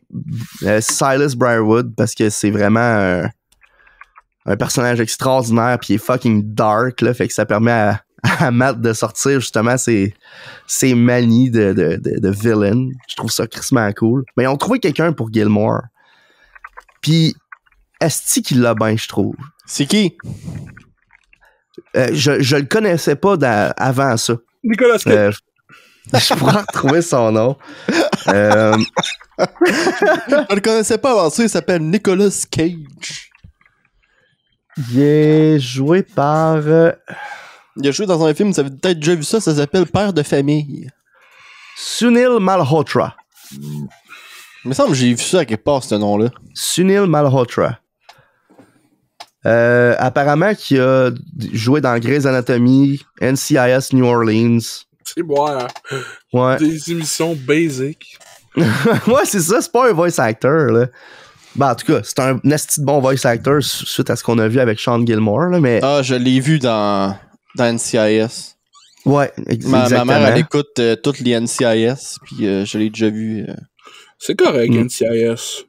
Silas Briarwood parce que c'est vraiment un personnage extraordinaire, puis il est fucking dark, là, fait que ça permet à Matt de sortir justement ses manies de villain. Je trouve ça crissement cool. Mais ils ont trouvé quelqu'un pour Gilmore. Puis esti qu'il l'a bien, je trouve. C'est qui? Je le connaissais pas avant ça. Nicolas Cage. Je pourrais retrouver son nom. Je le connaissais pas avant ça, il s'appelle Nicolas Cage. Il est joué par... Il a joué dans un film, vous avez peut-être déjà vu ça s'appelle Père de famille. Sunil Malhotra. Il me semble que j'ai vu ça à quelque part, ce nom-là. Sunil Malhotra. Apparemment qu'il a joué dans Grey's Anatomy, NCIS New Orleans. C'est boire. Ouais. Des émissions basic. Ouais, c'est ça, c'est pas un voice actor, là. Ben, en tout cas, c'est un esti de bon voice actor suite à ce qu'on a vu avec Sean Gilmore, là, mais... Ah, je l'ai vu dans NCIS. Ouais, exactement. Ma mère, elle écoute toutes les NCIS, puis je l'ai déjà vu. C'est correct, NCIS.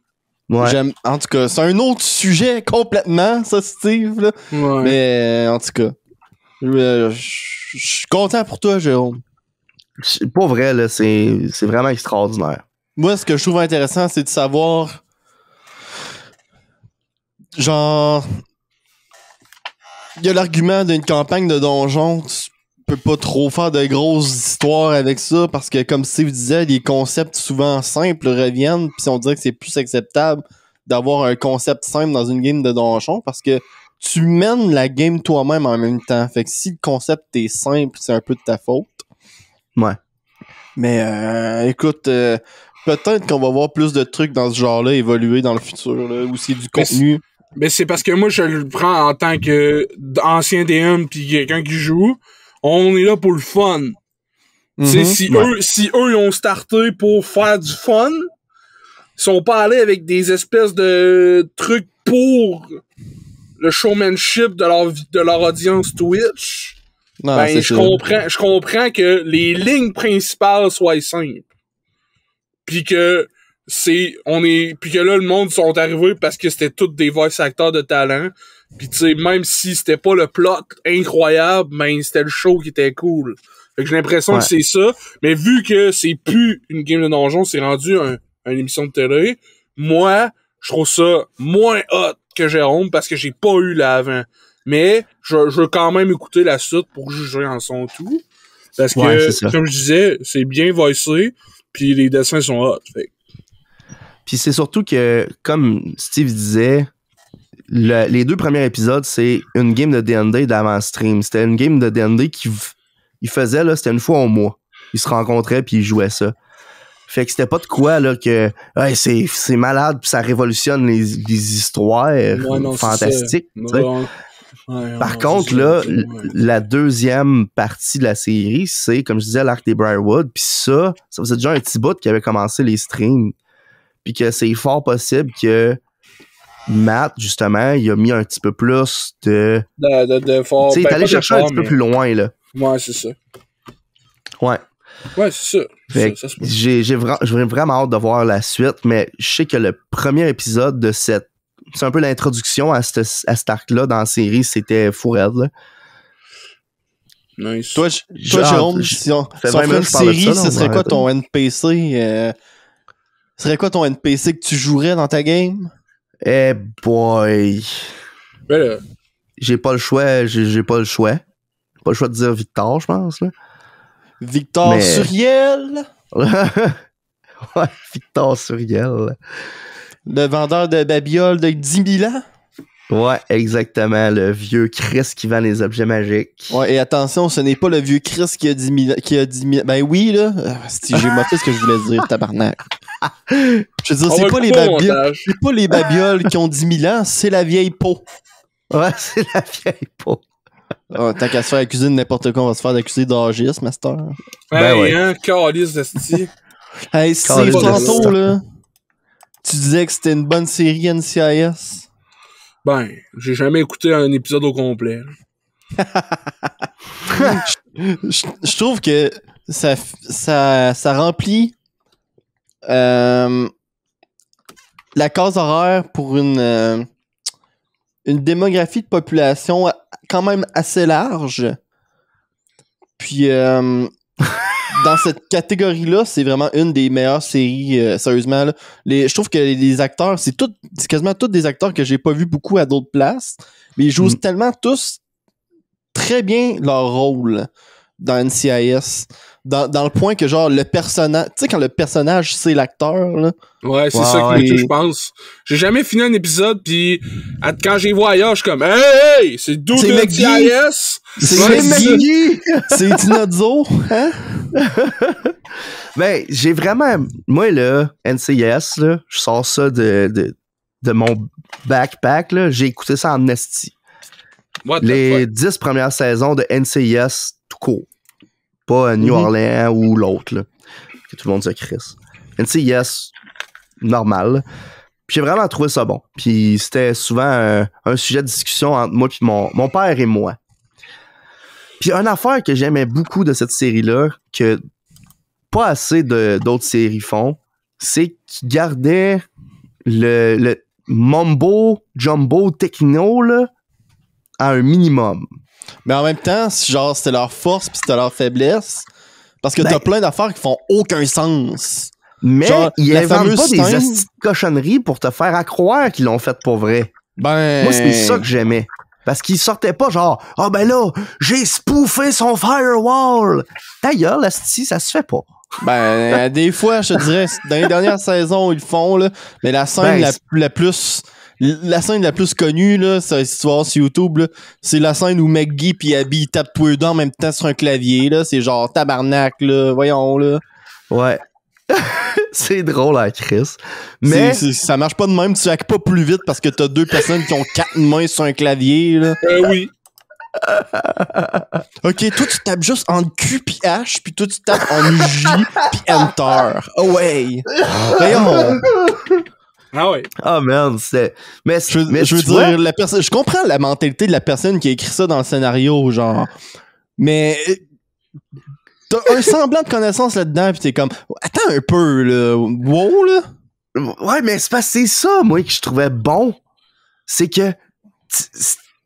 Ouais. En tout cas, c'est un autre sujet complètement, ça, Steve, là. Ouais. Mais, en tout cas, je suis content pour toi, Jérôme. Pas vrai, là, c'est vraiment extraordinaire. Moi, ce que je trouve intéressant, c'est de savoir... Genre... Il y a l'argument d'une campagne de donjon, tu peux pas trop faire de grosses histoires avec ça, parce que, comme Steve disait, les concepts souvent simples reviennent, puis on dirait que c'est plus acceptable d'avoir un concept simple dans une game de donjon, parce que tu mènes la game toi-même en même temps. Fait que si le concept est simple, c'est un peu de ta faute. Ouais. Mais écoute, peut-être qu'on va voir plus de trucs dans ce genre-là évoluer dans le futur, là, où c'est du contenu. Mais c'est parce que moi, je le prends en tant que ancien DM pis quelqu'un qui joue. On est là pour le fun. Mm-hmm. Si eux, ils ont starté pour faire du fun, ils sont pas allés avec des espèces de trucs pour le showmanship de leur audience Twitch. Non, ben, je comprends que les lignes principales soient simples. Puis que puis que là, le monde sont arrivés parce que c'était tous des voice acteurs de talent. Puis tu sais, même si c'était pas le plot incroyable, ben c'était le show qui était cool. Fait que j'ai l'impression que c'est ça. Mais vu que c'est plus une game de donjon, c'est rendu une émission de télé, moi, je trouve ça moins hot que Jérôme parce que j'ai pas eu l'avant. Mais je veux quand même écouter la suite pour juger en son tout. Parce que, comme je disais, c'est bien voicé, puis les dessins sont hot. Fait. Puis c'est surtout que, comme Steve disait, les 2 premiers épisodes, c'est une game de D&D d'avant-stream. C'était une game de D&D qu'il faisait, là, c'était une fois au mois. Ils se rencontraient puis ils jouaient ça. Fait que c'était pas de quoi, là, que c'est malade puis ça révolutionne les histoires fantastiques. Par contre, là, la deuxième partie de la série, c'est, comme je disais, l'arc des Briarwood. Puis ça faisait déjà un petit bout qui avait commencé les streams. Puis que c'est fort possible que Matt, justement, il a mis un petit peu plus de fort. Tu sais, il est allé chercher un petit peu plus loin, là. Ouais, c'est ça. Ouais. Ouais, c'est ça. J'ai vraiment hâte de voir la suite, mais je sais que le premier épisode de c'est un peu l'introduction à cet arc-là dans la série, c'était fou raide, là. Nice. Toi Jérôme, si on ferait une série, ce serait quoi ton NPC? Ce serait quoi ton NPC que tu jouerais dans ta game? Eh boy. Ben là. J'ai pas le choix. J'ai pas le choix. Pas le choix de dire Victor, je pense, là. Victor Suriel? Ouais, Victor Suriel. Le vendeur de babioles de 10 000 ans? Ouais, exactement. Le vieux Chris qui vend les objets magiques. Ouais, et attention, ce n'est pas le vieux Chris qui a 10 000... Ben oui, là. J'ai moté ce que je voulais dire, tabarnak. Je veux dire, c'est pas les babioles qui ont 10 000 ans, c'est la vieille peau. Ouais, c'est la vieille peau. Oh, tant qu'à se faire accuser de n'importe quoi, on va se faire accuser d'âgisme, master. Ben oui. Hein, calice de style. Hey, c'est tantôt, là. Tu disais que c'était une bonne série NCIS? Ben, j'ai jamais écouté un épisode au complet. Je trouve que ça remplit la case horaire pour une démographie de population quand même assez large. Puis dans cette catégorie-là, c'est vraiment une des meilleures séries, sérieusement. Là. Je trouve que les acteurs, c'est quasiment tous des acteurs que j'ai pas vu beaucoup à d'autres places, mais ils jouent tellement tous très bien leur rôle dans NCIS. Dans le point que, genre, le personnage... Tu sais, quand le personnage, c'est l'acteur, là... Ouais, c'est ça qui me tue, je pense. J'ai jamais fini un épisode, pis quand j'ai vu ailleurs, je suis comme « Hey! C'est d'où de NCIS? » C'est McGee! C'est Dinozzo, hein? Ben, j'ai vraiment... Moi, là, NCIS, là, je sors ça de mon backpack, là. J'ai écouté ça en esti. Les 10 premières saisons de NCIS tout court. Pas New Orleans ou l'autre, là. Que tout le monde se crisse. NCIS, normal. Puis j'ai vraiment trouvé ça bon. Puis c'était souvent un sujet de discussion entre moi et mon père et moi. Puis une affaire que j'aimais beaucoup de cette série-là, que pas assez d'autres séries font, c'est qu'ils gardaient le mumbo jumbo techno, là, à un minimum. Mais en même temps, genre, c'était leur force pis c'était leur faiblesse. Parce que t'as plein d'affaires qui font aucun sens. Mais genre, ils inventent pas des astuces de cochonneries pour te faire croire qu'ils l'ont fait pour vrai. Ben... Moi, c'est ça que j'aimais. Parce qu'ils sortaient pas genre « Ah ben là, j'ai spoofé son firewall! » D'ailleurs, l'asti, ça se fait pas. Ben, des fois, je te dirais, dans les dernières saisons, ils le font, là. Mais la scène la plus connue, là, si tu vas voir sur YouTube, là, c'est la scène où McGee pis Abby tapent tous les deux en même temps sur un clavier, là. C'est genre tabarnak, là. Voyons, là. Ouais. C'est drôle, hein, Chris. Mais ça marche pas de même. Tu hackes pas plus vite parce que t'as deux personnes qui ont 4 mains sur un clavier, là. Oui. Ok, toi tu tapes juste en Q pis H, puis toi tu tapes en J pis Enter. Oh ouais. Voyons. Ah ouais. Ah merde, c'est. Mais je veux dire, la personne. Je comprends la mentalité de la personne qui a écrit ça dans le scénario, genre. Mais t'as un semblant de connaissance là-dedans, pis t'es comme. Attends un peu, là. Wow, là. Ouais, mais c'est ça, moi, que je trouvais bon. C'est que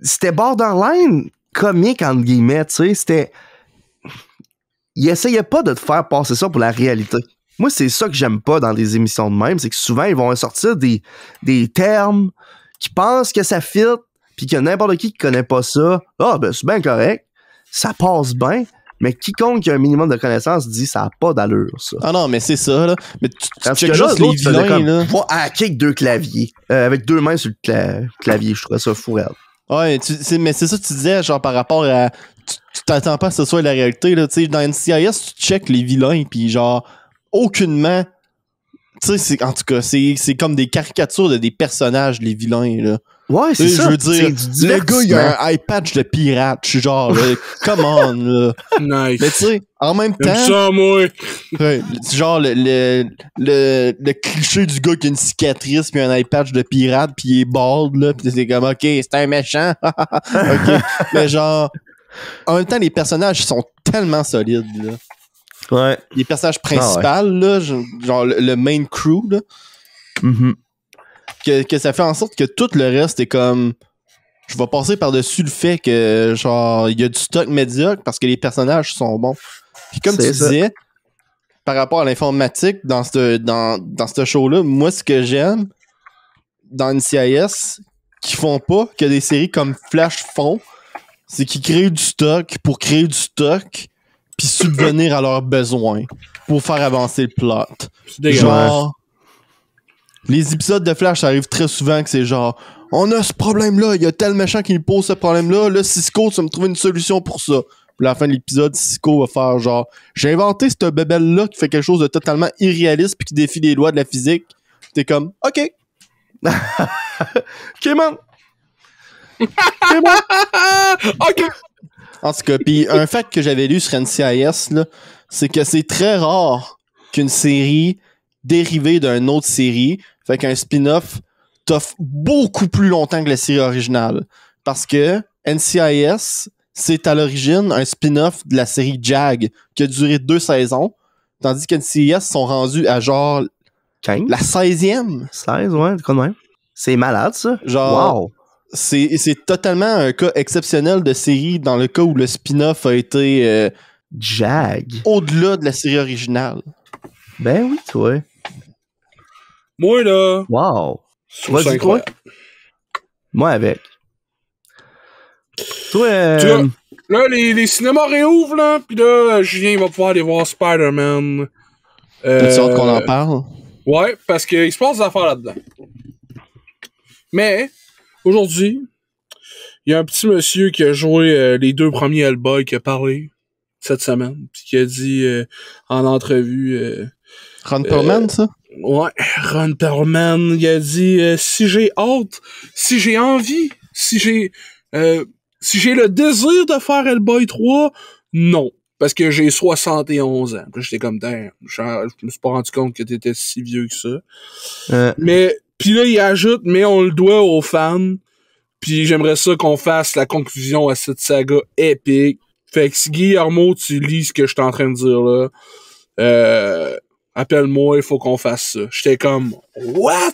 c'était borderline comique, entre guillemets, tu sais, c'était... Il essayait pas de te faire passer ça pour la réalité. Moi, c'est ça que j'aime pas dans des émissions de même, c'est que souvent, ils vont sortir des termes qui pensent que ça fit, puis que n'importe qui connaît pas ça, ben c'est bien correct, ça passe bien, mais quiconque qui a un minimum de connaissances dit ça a pas d'allure, ça. Ah non, mais c'est ça, là. Mais tu check là, juste les vilains, là. Pas hacker avec 2 claviers, avec 2 mains sur le clavier, je trouvais ça fou, raide. Ouais, mais c'est ça que tu disais, genre, par rapport à... Tu t'attends pas que ce soit la réalité, là. Tu sais, dans NCIS, tu check les vilains, pis genre, aucunement... Tu sais, en tout cas, c'est comme des caricatures de des personnages, les vilains, là. Ouais, c'est ça. Je veux dire, le gars, il a un eye patch de pirate. Je suis genre, come on, là. Nice. Mais tu sais, en même temps... J'aime ça, moi. Ouais, genre, le cliché du gars qui a une cicatrice pis un eye patch de pirate pis il est bald, là. Pis c'est comme, OK, c'est un méchant. OK. Mais genre, en même temps, les personnages sont tellement solides, là. Ouais. Les personnages principaux, là, genre le main crew, là. Mm-hmm. Que ça fait en sorte que tout le reste est comme... Je vais passer par-dessus le fait que, genre, il y a du stock médiocre parce que les personnages sont bons. Puis comme tu disais, par rapport à l'informatique dans ce show-là, moi, ce que j'aime dans NCIS, qu'ils font pas, que des séries comme Flash font, c'est qu'ils créent du stock pour créer du stock puis subvenir à leurs besoins pour faire avancer le plot. Genre... Les épisodes de Flash, ça arrive très souvent que c'est genre on a ce problème-là, il y a tel méchant qui nous pose ce problème-là, là, Cisco, tu vas me trouver une solution pour ça. Puis à la fin de l'épisode, Cisco va faire genre j'ai inventé cette bébelle-là qui fait quelque chose de totalement irréaliste puis qui défie les lois de la physique. T'es comme OK. OK, man. C'est bon. OK. En tout cas, puis un fact que j'avais lu sur NCIS, là, c'est que c'est très rare qu'une série dérivée d'une autre série, fait qu'un spin-off t'offre beaucoup plus longtemps que la série originale. Parce que NCIS, c'est à l'origine un spin-off de la série Jag qui a duré 2 saisons, tandis qu'NCIS sont rendus à genre 15? La 16e. 16, ouais, quoi de même. C'est malade, ça. Genre, wow. C'est totalement un cas exceptionnel de série dans le cas où le spin-off a été Jag. Au-delà de la série originale. Ben oui, toi. Moi, là. Wow. Vas-y, toi. Moi, avec. Toi, là, les cinémas réouvrent, là. Pis là, Julien va pouvoir aller voir Spider-Man. T'as-tu hâte qu'on en parle? Ouais, parce qu'il se passe des affaires là-dedans. Mais, aujourd'hui, il y a un petit monsieur qui a joué les 2 premiers Hellboy qui a parlé cette semaine. Pis qui a dit en entrevue... Ron Perlman, ça? Ouais, Ron Perlman, il a dit si j'ai hâte, si j'ai envie, si j'ai le désir de faire Hellboy 3, non. Parce que j'ai 71 ans. Puis j'étais comme, je me suis pas rendu compte que t'étais si vieux que ça. Mais, puis là, il ajoute, mais on le doit aux fans. Puis j'aimerais ça qu'on fasse la conclusion à cette saga épique. Fait que si Guillermo, tu lis ce que je suis en train de dire là, appelle-moi, il faut qu'on fasse ça. J'étais comme, what?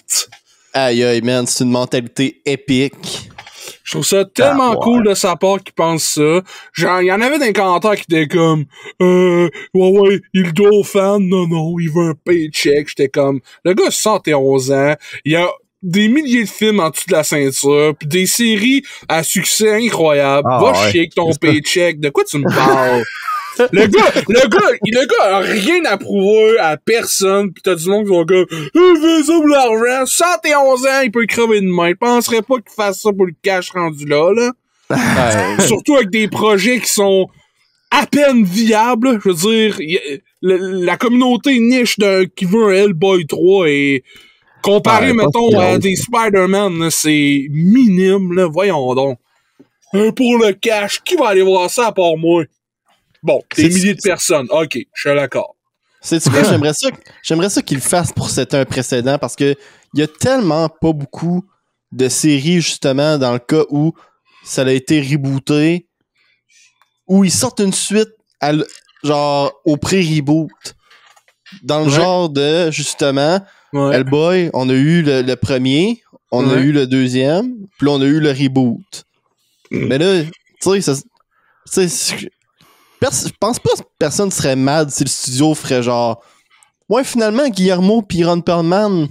Aïe, aïe, man, c'est une mentalité épique. Je trouve ça tellement cool de sa part qu'il pense ça. Genre, il y en avait des commentaires qui étaient comme, ouais, il doit aux fans. Non, il veut un paycheck. J'étais comme, le gars a 71 ans. Il y a des milliers de films en dessous de la ceinture, pis des séries à succès incroyable. Va chier avec ton paycheck. De quoi tu me parles? Le gars a rien à prouver à personne, pis t'as du monde qui sont comme fais ça pour l'argent, 71 ans, il peut crever de main. Je penserais pas qu'il fasse ça pour le cash rendu là. Surtout avec des projets qui sont à peine viables. Je veux dire, la communauté niche qui veut un Hellboy 3 est comparé, mettons, à des Spider-Man, là, c'est minime, là. Voyons donc. Pour le cash, qui va aller voir ça à part moi? Bon, des milliers de personnes. OK, je suis d'accord. C'est quoi, j'aimerais ça qu'il le fasse pour un précédent parce que il y a tellement pas beaucoup de séries, justement, dans le cas où ça a été rebooté, où ils sortent une suite genre au pré-reboot. Dans le genre de, justement, Hellboy, on a eu le premier, on a eu le deuxième, puis là, on a eu le reboot. Mais là, tu sais, je pense pas que personne serait mad si le studio ferait genre. Ouais, finalement, Guillermo pis Ron Perlman.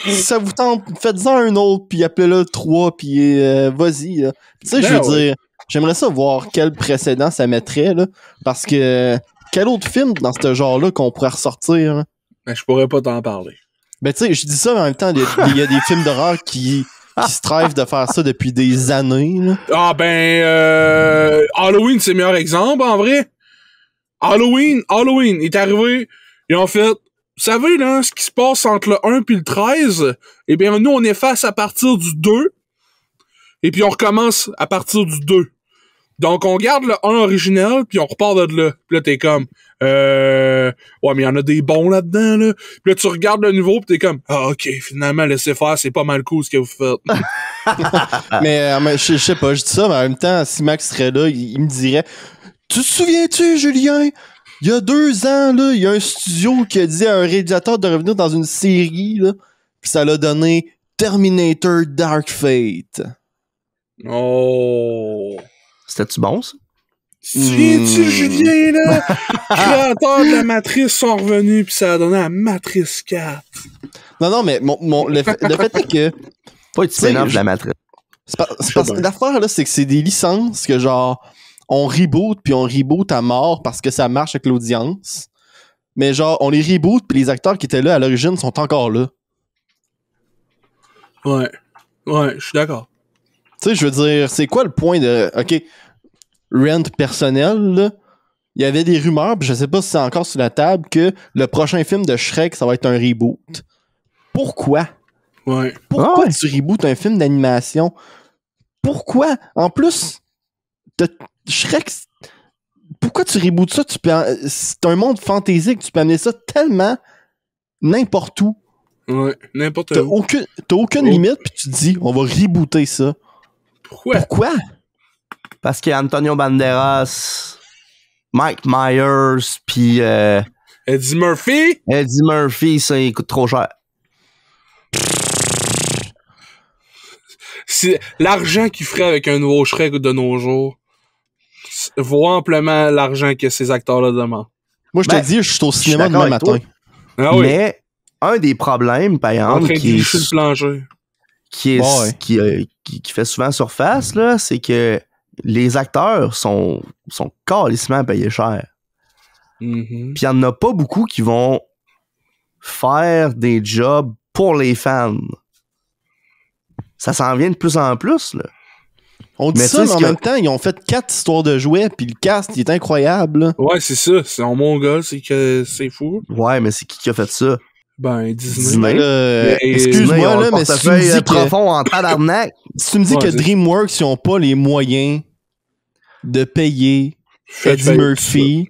Si ça vous tente, faites-en un autre, puis appelez-le 3, puis vas-y. Là. Tu sais, je veux dire, j'aimerais ça voir quel précédent ça mettrait, là, parce que quel autre film dans ce genre-là qu'on pourrait ressortir? Là? Ben, je pourrais pas t'en parler. Ben, tu sais, je dis ça, mais en même temps, il y a des films d'horreur qui strivent de faire ça depuis des années. Là. Ah, ben, Halloween, c'est le meilleur exemple, en vrai. Halloween, il est arrivé, ils ont fait, vous savez, là, ce qui se passe entre le 1 puis le 13, eh bien, nous, on efface à partir du 2, et puis on recommence à partir du 2. Donc, on garde le 1 original, puis on repart de là. Puis là, t'es comme, ouais, mais il y en a des bons là-dedans, là. Puis là, tu regardes le nouveau, puis t'es comme, ah, ok, finalement, laissez faire, c'est pas mal cool ce que vous faites. mais je sais pas, je dis ça, mais en même temps, si Max serait là, il me dirait, tu te souviens-tu, Julien? Il y a 2 ans, là, il y a un studio qui a dit à un réalisateur de revenir dans une série, là, pis ça l'a donné Terminator Dark Fate. Oh. C'était-tu bon, ça? Souviens-tu, Julien, là? Créateurs de la Matrice sont revenus, pis ça a donné la Matrice 4. Non, mais le fait est que... Pas être spin-off de la Matrice. C'est parce que l'affaire, là, c'est que c'est des licences que, genre, on reboot, puis on reboot à mort parce que ça marche avec l'audience. Mais genre, on les reboot, puis les acteurs qui étaient là à l'origine sont encore là. Ouais, je suis d'accord. Tu sais, je veux dire, c'est quoi le point de... OK, rent personnel, là? Il y avait des rumeurs, puis je sais pas si c'est encore sur la table, que le prochain film de Shrek, ça va être un reboot. Pourquoi? Ouais. Pourquoi tu rebootes un film d'animation? Pourquoi? En plus, Shrek, pourquoi tu rebootes ça? C'est un monde fantaisique, tu peux amener ça tellement n'importe où. Ouais, n'importe où. T'as aucune limite, puis tu te dis, on va rebooter ça. Pourquoi? Parce qu'il y a Antonio Banderas, Mike Myers, puis Eddie Murphy, ça, il coûte trop cher. C'est l'argent qu'il ferait avec un nouveau Shrek de nos jours vaut amplement l'argent que ces acteurs-là demandent. Moi, je te dis, je suis au cinéma demain matin. Ah oui. Mais un des problèmes, par exemple, qui fait souvent surface, là, c'est que les acteurs sont calissement payés cher. Mm-hmm. Puis il y en a pas beaucoup qui vont faire des jobs pour les fans. Ça s'en vient de plus en plus, là. On dit ça, mais en même temps, ils ont fait 4 histoires de jouets, puis le cast, il est incroyable. Là. Ouais, c'est ça. C'est en mongol, c'est fou. Ouais, mais c'est qui a fait ça? Ben, Disney. Excuse-moi, là, mais si tu me dis profond en tabarnak. Si tu me dis que DreamWorks, ils ont pas les moyens de payer Eddie Murphy,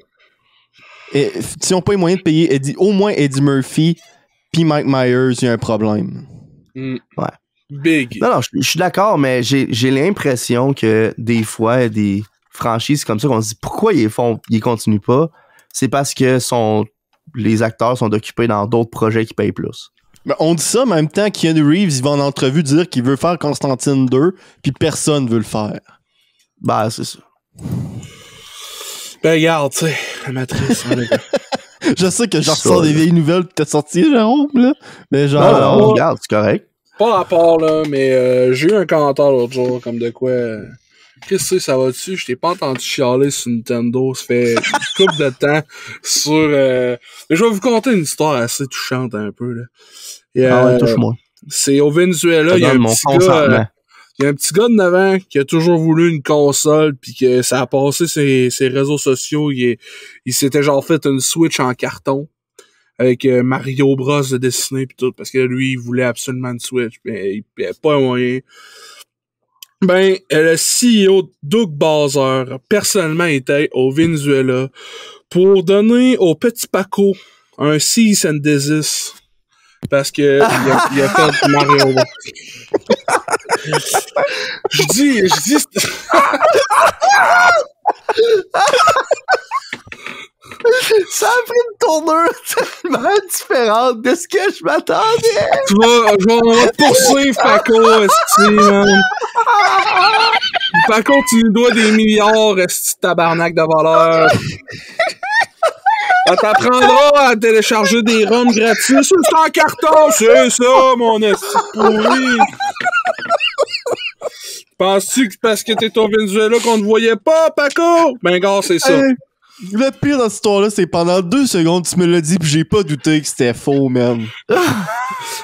et s'ils ont pas les moyens de payer au moins Eddie Murphy puis Mike Myers, il y a un problème. Ouais. Big. Non, je suis d'accord, mais j'ai l'impression que des fois, il y a des franchises comme ça qu'on se dit pourquoi ils continuent pas. C'est parce que les acteurs sont occupés dans d'autres projets qui payent plus. Ben, on dit ça, mais en même temps, Keanu Reeves, il va en entrevue dire qu'il veut faire Constantine 2, puis personne veut le faire. Ben, c'est ça. Ben, regarde, tu sais, la Matrice. Je sais que j'en ressors des vieilles nouvelles que t'as sorties, Jérôme, là. Mais genre. Non, regarde, c'est correct. Pas rapport, là, mais j'ai eu un commentaire l'autre jour, comme de quoi. Qu'est-ce que ça va dessus? Je t'ai pas entendu chialer sur Nintendo, ça fait une couple de temps sur... Mais je vais vous conter une histoire assez touchante un peu, là. Et, touche-moi. C'est au Venezuela, il y a un petit gars de 9 ans qui a toujours voulu une console, puis que ça a passé ses réseaux sociaux, il s'était genre fait une Switch en carton avec Mario Bros de dessiné pis tout, parce que lui, il voulait absolument une Switch, mais il avait pas un moyen. Ben, le CEO Doug Bowser, personnellement, était au Venezuela pour donner au petit Paco un cease and desist, parce que il a fait Mario Bros. Je dis... Ça a pris une tournure tellement différente de ce que je m'attendais. On va te poursuivre, Paco, esti, man. Paco, tu nous dois des milliards, esti, tabarnak de voleur. On t'apprendra à télécharger des ROM gratuits. C'est en carton, c'est ça, mon esti pourri. Penses-tu que parce que t'es au Venezuela qu'on te voyait pas, Paco? Ben, gars, c'est ça. Hey, le pire dans cette histoire-là, c'est pendant 2 secondes, tu me l'as dit, pis j'ai pas douté que c'était faux, man.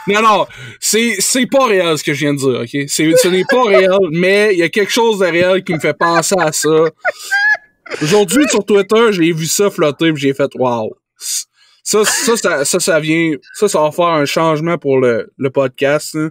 Non, c'est pas réel ce que je viens de dire, ok? Ce n'est pas réel, mais il y a quelque chose de réel qui me fait penser à ça. Aujourd'hui, sur Twitter, j'ai vu ça flotter pis j'ai fait wow. Ça va faire un changement pour le podcast, hein.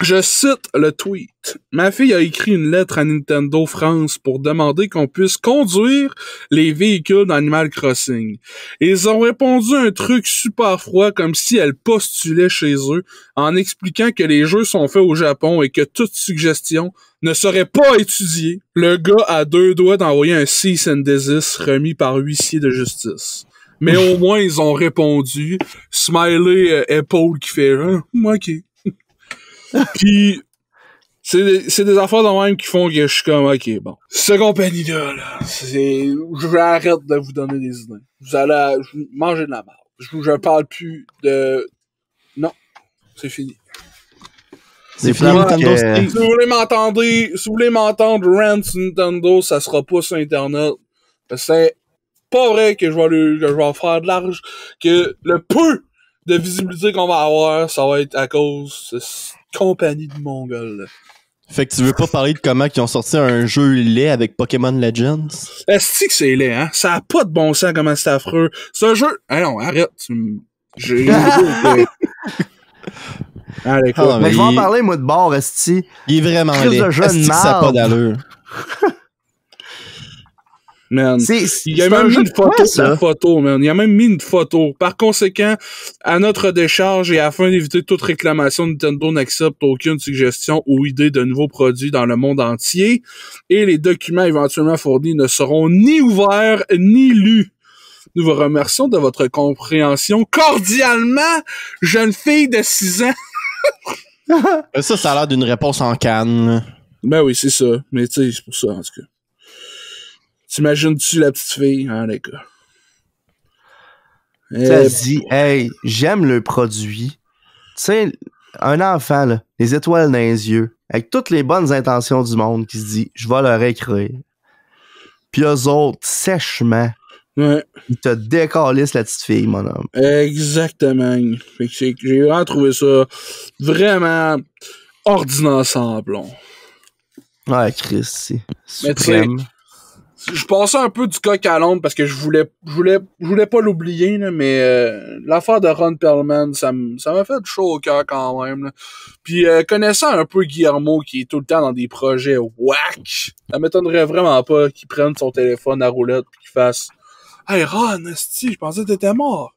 Je cite le tweet. Ma fille a écrit une lettre à Nintendo France pour demander qu'on puisse conduire les véhicules d'Animal Crossing. Et ils ont répondu un truc super froid comme si elle postulait chez eux en expliquant que les jeux sont faits au Japon et que toute suggestion ne serait pas étudiée. Le gars a 2 doigts d'envoyer un cease and desist remis par huissier de justice. Mais au moins, ils ont répondu. Smiley épaule qui fait « ok ». Pis, c'est des affaires de même qui font que je suis comme, ok, bon. Cette compagnie-là, je vais arrêter de vous donner des idées. Vous allez manger de la merde. Je parle plus de... Non. C'est fini. C'est fini, Nintendo Steam. Si vous voulez m'entendre rant sur Nintendo, ça sera pas sur Internet. C'est pas vrai que je vais faire de l'argent, que le peu de visibilité qu'on va avoir, ça va être à cause de cette compagnie de Mongols. Fait que tu veux pas parler de comment ils ont sorti un jeu laid avec Pokémon Legends? Est-ce que c'est laid, hein? Ça a pas de bon sens comment c'est affreux. C'est un jeu... Ah non, arrête. Allez, quoi. Mais je vais en parler, moi, de bord, esti. Il est vraiment Crise laid. de jeu de Esti que ça a pas marde. d'allure. Man. Il a c'est même un mis jeu une de quoi, photo, ça? la photo, man. Il a même mis une photo. Par conséquent, à notre décharge et afin d'éviter toute réclamation, Nintendo n'accepte aucune suggestion ou idée de nouveaux produits dans le monde entier et les documents éventuellement fournis ne seront ni ouverts ni lus. Nous vous remercions de votre compréhension. Cordialement, jeune fille de 6 ans. Ça a l'air d'une réponse en canne. Ben oui, c'est ça. Mais tu sais, c'est pour ça, en tout cas. T'imagines-tu la petite fille, hein, les gars? Ça dit, hey, j'aime le produit. Tu sais, un enfant, là, les étoiles dans les yeux, avec toutes les bonnes intentions du monde, qui se dit, je vais leur écrire. Puis eux autres, sèchement, ouais. ils te décalissent la petite fille, mon homme. Exactement. Fait que j'ai vraiment trouvé ça vraiment ordinaire sans plomb. Ouais, Chris, c'est Mais tu sais, suprême. je passais un peu du coq à l'ombre parce que je voulais pas l'oublier, là, mais l'affaire de Ron Perlman, ça m'a fait chaud au cœur quand même. Là. Puis connaissant un peu Guillermo qui est tout le temps dans des projets whack, ça m'étonnerait vraiment pas qu'il prenne son téléphone à roulette et qu'il fasse « Hey Ron, esti, je pensais que t'étais mort. »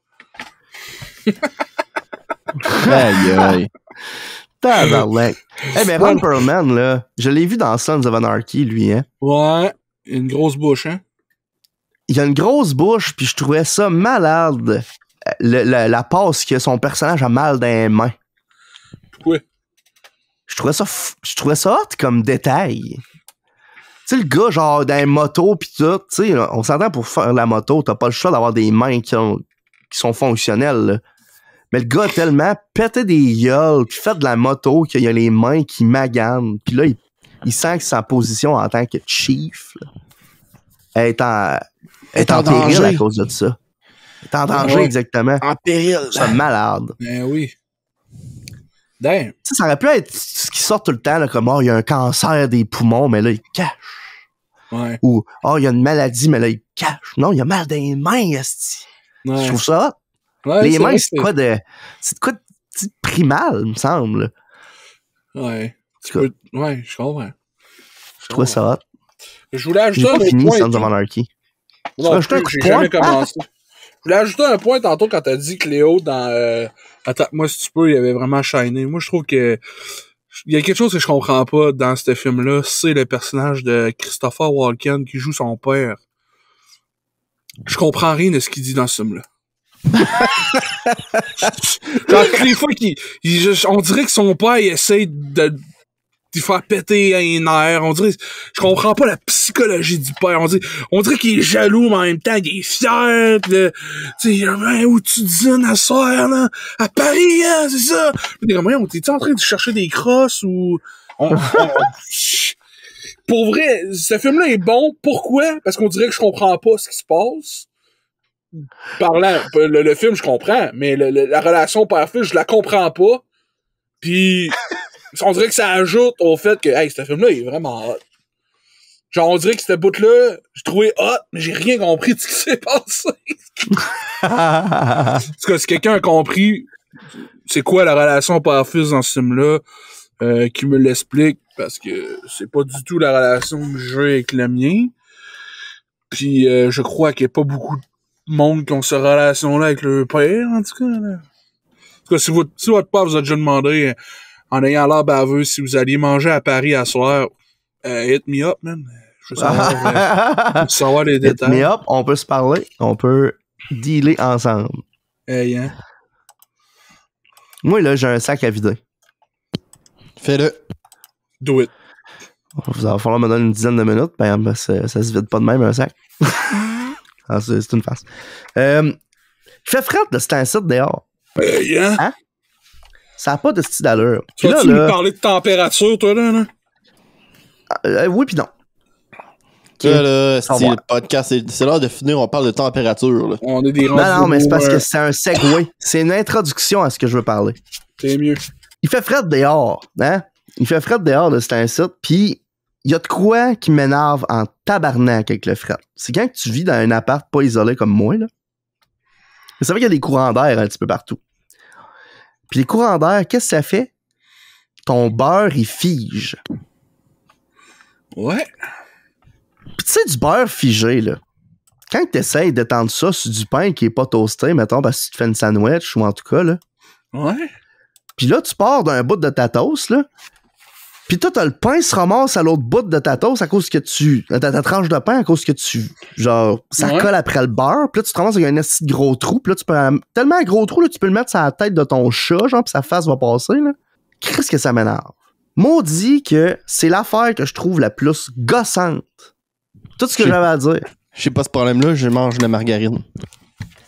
Aïe, aïe. Tabarnak. Eh ben, Ron Perlman, là, je l'ai vu dans Sons of Anarchy, lui, hein. Ouais, une grosse bouche, hein? Il a une grosse bouche, puis je trouvais ça malade. La passe que son personnage a mal dans les mains. Pourquoi? Je trouvais ça hot comme détail. Tu sais, le gars, genre, dans les motos pis tout, tu sais, on s'entend pour faire la moto, t'as pas le choix d'avoir des mains qui sont fonctionnelles, là. Mais le gars a tellement pété des gueules pis fait de la moto qu'il a les mains qui maganent. Pis là, il sent que sa position en tant que chief, là, est en péril danger. à cause de ça. Est en danger, Ouais. exactement. En péril. C'est malade. Ben oui. Damn. Tu sais, ça aurait pu être ce qui sort tout le temps, là, comme, oh, il y a un cancer des poumons, mais là, il cache. Ouais. Ou, oh, il y a une maladie, mais là, il cache. Non, il y a mal dans les mains, esti. Ouais. Je trouve ça hot. Ouais, Les mains, vrai c'est que quoi de petit primal, me semble. Ouais. En tout cas, Ouais, je comprends. je trouve ça hot. Je voulais J'ai ajouter un pas autre fini point. Sons of Anarchy. Non, rajouter un coup j'ai de poing? jamais commencé. Je voulais ajouter un point tantôt quand t'as dit que Léo dans Attrape-moi si tu peux, il avait vraiment shiné. Moi, je trouve que il y a quelque chose que je comprends pas dans ce film-là, c'est le personnage de Christopher Walken qui joue son père. Je comprends rien de ce qu'il dit dans ce film-là. Genre, les fois on dirait que son père, il essaie de faire péter un nerf. On dirait, je comprends pas la psychologie du père. On dirait qu'il est jaloux, mais en même temps, il est fier. Tu sais, où tu dînes à soir, là? À Paris, hein, c'est ça? Puis, on t'es-tu en train de chercher des crosses ou... Pour vrai, ce film-là est bon. Pourquoi? Parce qu'on dirait que je comprends pas ce qui se passe. Parlant, le film, je comprends, mais la relation père-fils, je la comprends pas. Puis, on dirait que ça ajoute au fait que, hey, ce film-là, il est vraiment hot. Genre, on dirait que cette bout-là, j'ai trouvé hot, mais j'ai rien compris de ce qui s'est passé. En tout cas, si quelqu'un a compris c'est quoi la relation père-fils dans ce film-là, qui me l'explique, parce que c'est pas du tout la relation que j'ai avec le mien. Puis, je crois qu'il y a pas beaucoup de monde qui ont cette relation-là avec leur père, en tout cas. Là. En tout cas, si votre père vous a déjà demandé, en ayant l'air baveux, si vous alliez manger à Paris à soir, hit me up, man. Je veux savoir les détails. Hit me up, on peut se parler, on peut dealer ensemble. Hey, hein? Moi, là, j'ai un sac à vider. Fais-le. Do it. Vous allez falloir me donner une dizaine de minutes, ben, ça se vide pas de même, un sac. Ah, c'est une farce. Il fait frais de cet incite dehors. Hein? Ça n'a pas de style d'allure. Tu vas-tu me parler de température, toi, là? Oui, puis non. Okay. Là, le podcast, c'est l'heure de finir, on parle de température. Là. On est des non, mais c'est parce que c'est un segue. C'est une introduction à ce que je veux parler. C'est mieux. Il fait frais dehors, hein? Il fait frais dehors de cet incite, puis il y a de quoi qui m'énerve en tabarnak avec le fret. C'est quand tu vis dans un appart pas isolé comme moi, là. Vous savez qu'il y a des courants d'air un petit peu partout. Puis les courants d'air, qu'est-ce que ça fait? Ton beurre, il fige. Ouais. Puis tu sais, du beurre figé, là. Quand tu essaies d'étendre ça sur du pain qui est pas toasté, mettons, parce que tu te fais une sandwich, ou en tout cas, là. Ouais. Puis là, tu pars d'un bout de ta toast, là. Puis toi, t'as le pain se ramasse à l'autre bout de ta toast à cause que ta tranche de pain à cause que genre, ça colle après le beurre. Puis là, tu te ramasses avec un esti de gros trou. Puis là, tellement un gros trou, là, tu peux le mettre sur la tête de ton chat, genre, puis sa face va passer, là. Qu'est-ce que ça m'énerve? Maudit que c'est l'affaire que je trouve la plus gossante. Tout ce que j'avais à dire. Je sais pas ce problème-là, je mange de la margarine.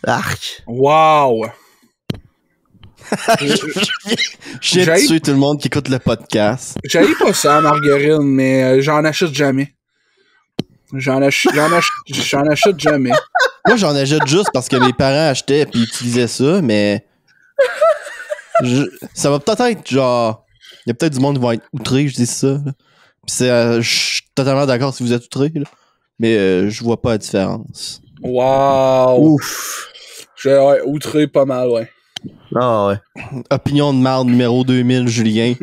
Arc. Wow! J'ai tué tout le monde qui écoute le podcast. J'haïs pas ça, margarine, mais j'en achète jamais. J'en achète jamais. Moi, j'en achète juste parce que mes parents achetaient et utilisaient ça, mais... ça va peut-être être genre... Il y a peut-être du monde qui va être outré, je dis ça. Puis je suis totalement d'accord si vous êtes outré, là. Mais je vois pas la différence. Wow! Ouf! J'ai outré pas mal, ouais. Ah ouais. Opinion de marde numéro 2000, Julien.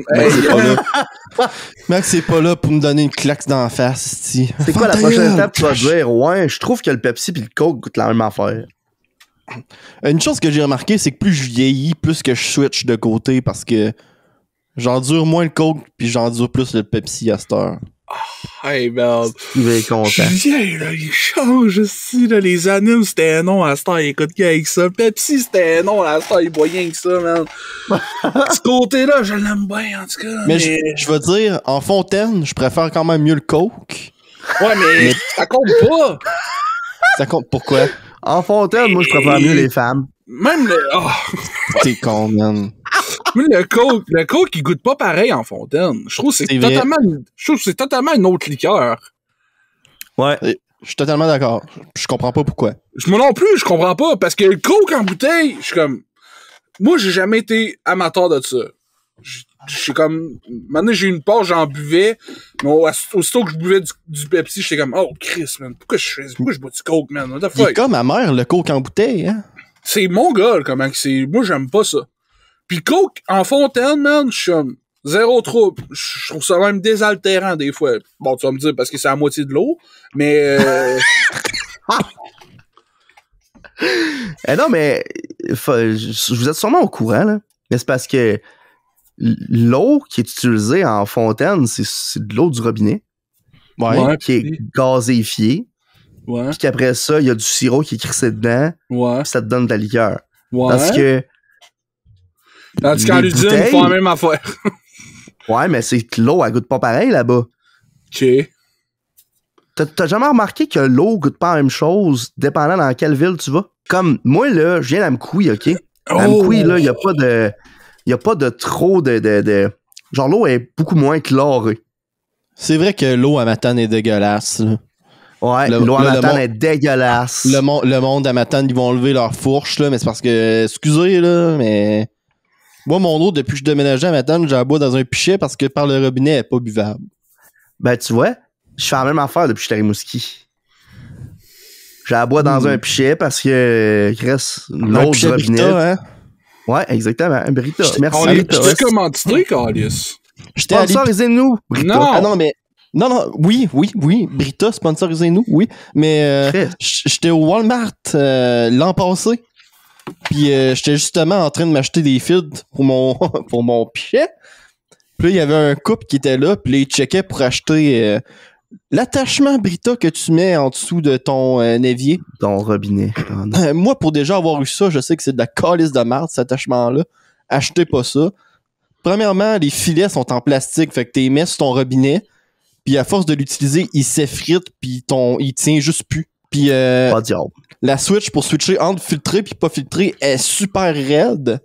Max, c'est pas là pour me donner une claque d'en face, c'ti. C'est quoi la prochaine étape? Tu vas dire, ouais, je trouve que le Pepsi pis le Coke goûtent la même affaire. Une chose que j'ai remarqué, c'est que plus je vieillis, plus que je switch de côté parce que j'endure moins le Coke puis j'endure plus le Pepsi à cette heure. Hey, merde. Il est content. Julien, là, il change aussi, là. Les animes, c'était un nom à cette heure, il écoute qu'avec avec ça. Pepsi, c'était un nom à cette heure, il boit rien que ça, man. Ce côté-là, je l'aime bien, en tout cas. Mais je veux dire, en fontaine, je préfère quand même mieux le Coke. Ouais, mais ça compte pas. Ça compte pourquoi? En fontaine, moi, je préfère mieux les femmes. Même le... Oh. T'es con, man. Mais le Coke, il goûte pas pareil en fontaine. Je trouve que c'est totalement une autre liqueur. Ouais. Je suis totalement d'accord. Je comprends pas pourquoi. Moi non plus, je comprends pas. Parce que le Coke en bouteille, je suis comme... Moi, j'ai jamais été amateur de ça. Je suis comme... Maintenant, j'ai eu une part, j'en buvais. Mais aussitôt que je buvais du Pepsi, j'étais comme... Oh, Chris, man. Pourquoi je bois du Coke, man? What the fuck? C'est comme ma mère, le Coke en bouteille, hein? C'est mon gars, comment que c'est... Moi, j'aime pas ça. Puis Coke en fontaine, man, je suis comme zéro trouble. Je trouve ça même désaltérant des fois. Bon, tu vas me dire parce que c'est à moitié de l'eau, mais... non, mais vous êtes sûrement au courant, là. Mais c'est parce que l'eau qui est utilisée en fontaine, c'est de l'eau du robinet. Ouais. Qui est gazéfiée. Ouais. Puis qu'après ça, il y a du sirop qui est crissé dedans. Ouais. Puis ça te donne de la liqueur. Ouais. Parce que. Tandis qu'en les l'usine, ils bouteilles- font la même affaire. Ouais, mais c'est que l'eau, elle goûte pas pareil là-bas. OK. T'as jamais remarqué que l'eau goûte pas la même chose, dépendant dans quelle ville tu vas? Comme, moi, là, je viens d'Amkoui, OK? Amkoui, là, il y a pas de... Il y a pas de trop de... Genre, l'eau est beaucoup moins chlorée. C'est vrai que l'eau à Matane est dégueulasse. Là. Ouais, Le- l'eau en le Matane monde- est dégueulasse. Le monde à Matane, ils vont lever leur fourche, là, mais c'est parce que, excusez, là, mais... Moi, mon eau, depuis que je déménageais à Matane, j'en bois dans un pichet parce que par le robinet, elle est pas buvable. Ben, tu vois, je fais la même affaire depuis que je suis à Rimouski. Je la bois dans un pichet parce que, Chris, Un l'eau du pichet robinet... Brita, hein? Ouais, exactement, un Brita. Merci, On est Brita. tous commandité, Calis. J'étais allé... Sponsorisez-nous, Brita. Non. Ah non, mais... Non, oui. Brita, sponsorisez-nous, oui. Mais Chris. j'étais au Walmart l'an passé. Puis j'étais justement en train de m'acheter des fils pour mon pour mon pichet. Puis là, il y avait un couple qui était là, puis là, ils checkaient pour acheter l'attachement Brita que tu mets en dessous de ton évier. Ton robinet. Oh, non. Moi, pour déjà avoir eu ça, je sais que c'est de la calice de marde, cet attachement-là. Achetez pas ça. Premièrement, les filets sont en plastique, fait que tu les mets sur ton robinet, puis à force de l'utiliser, il s'effrite, puis il tient juste plus. Puis Pas diable. la switch pour switcher entre filtré puis pas filtré est super raide.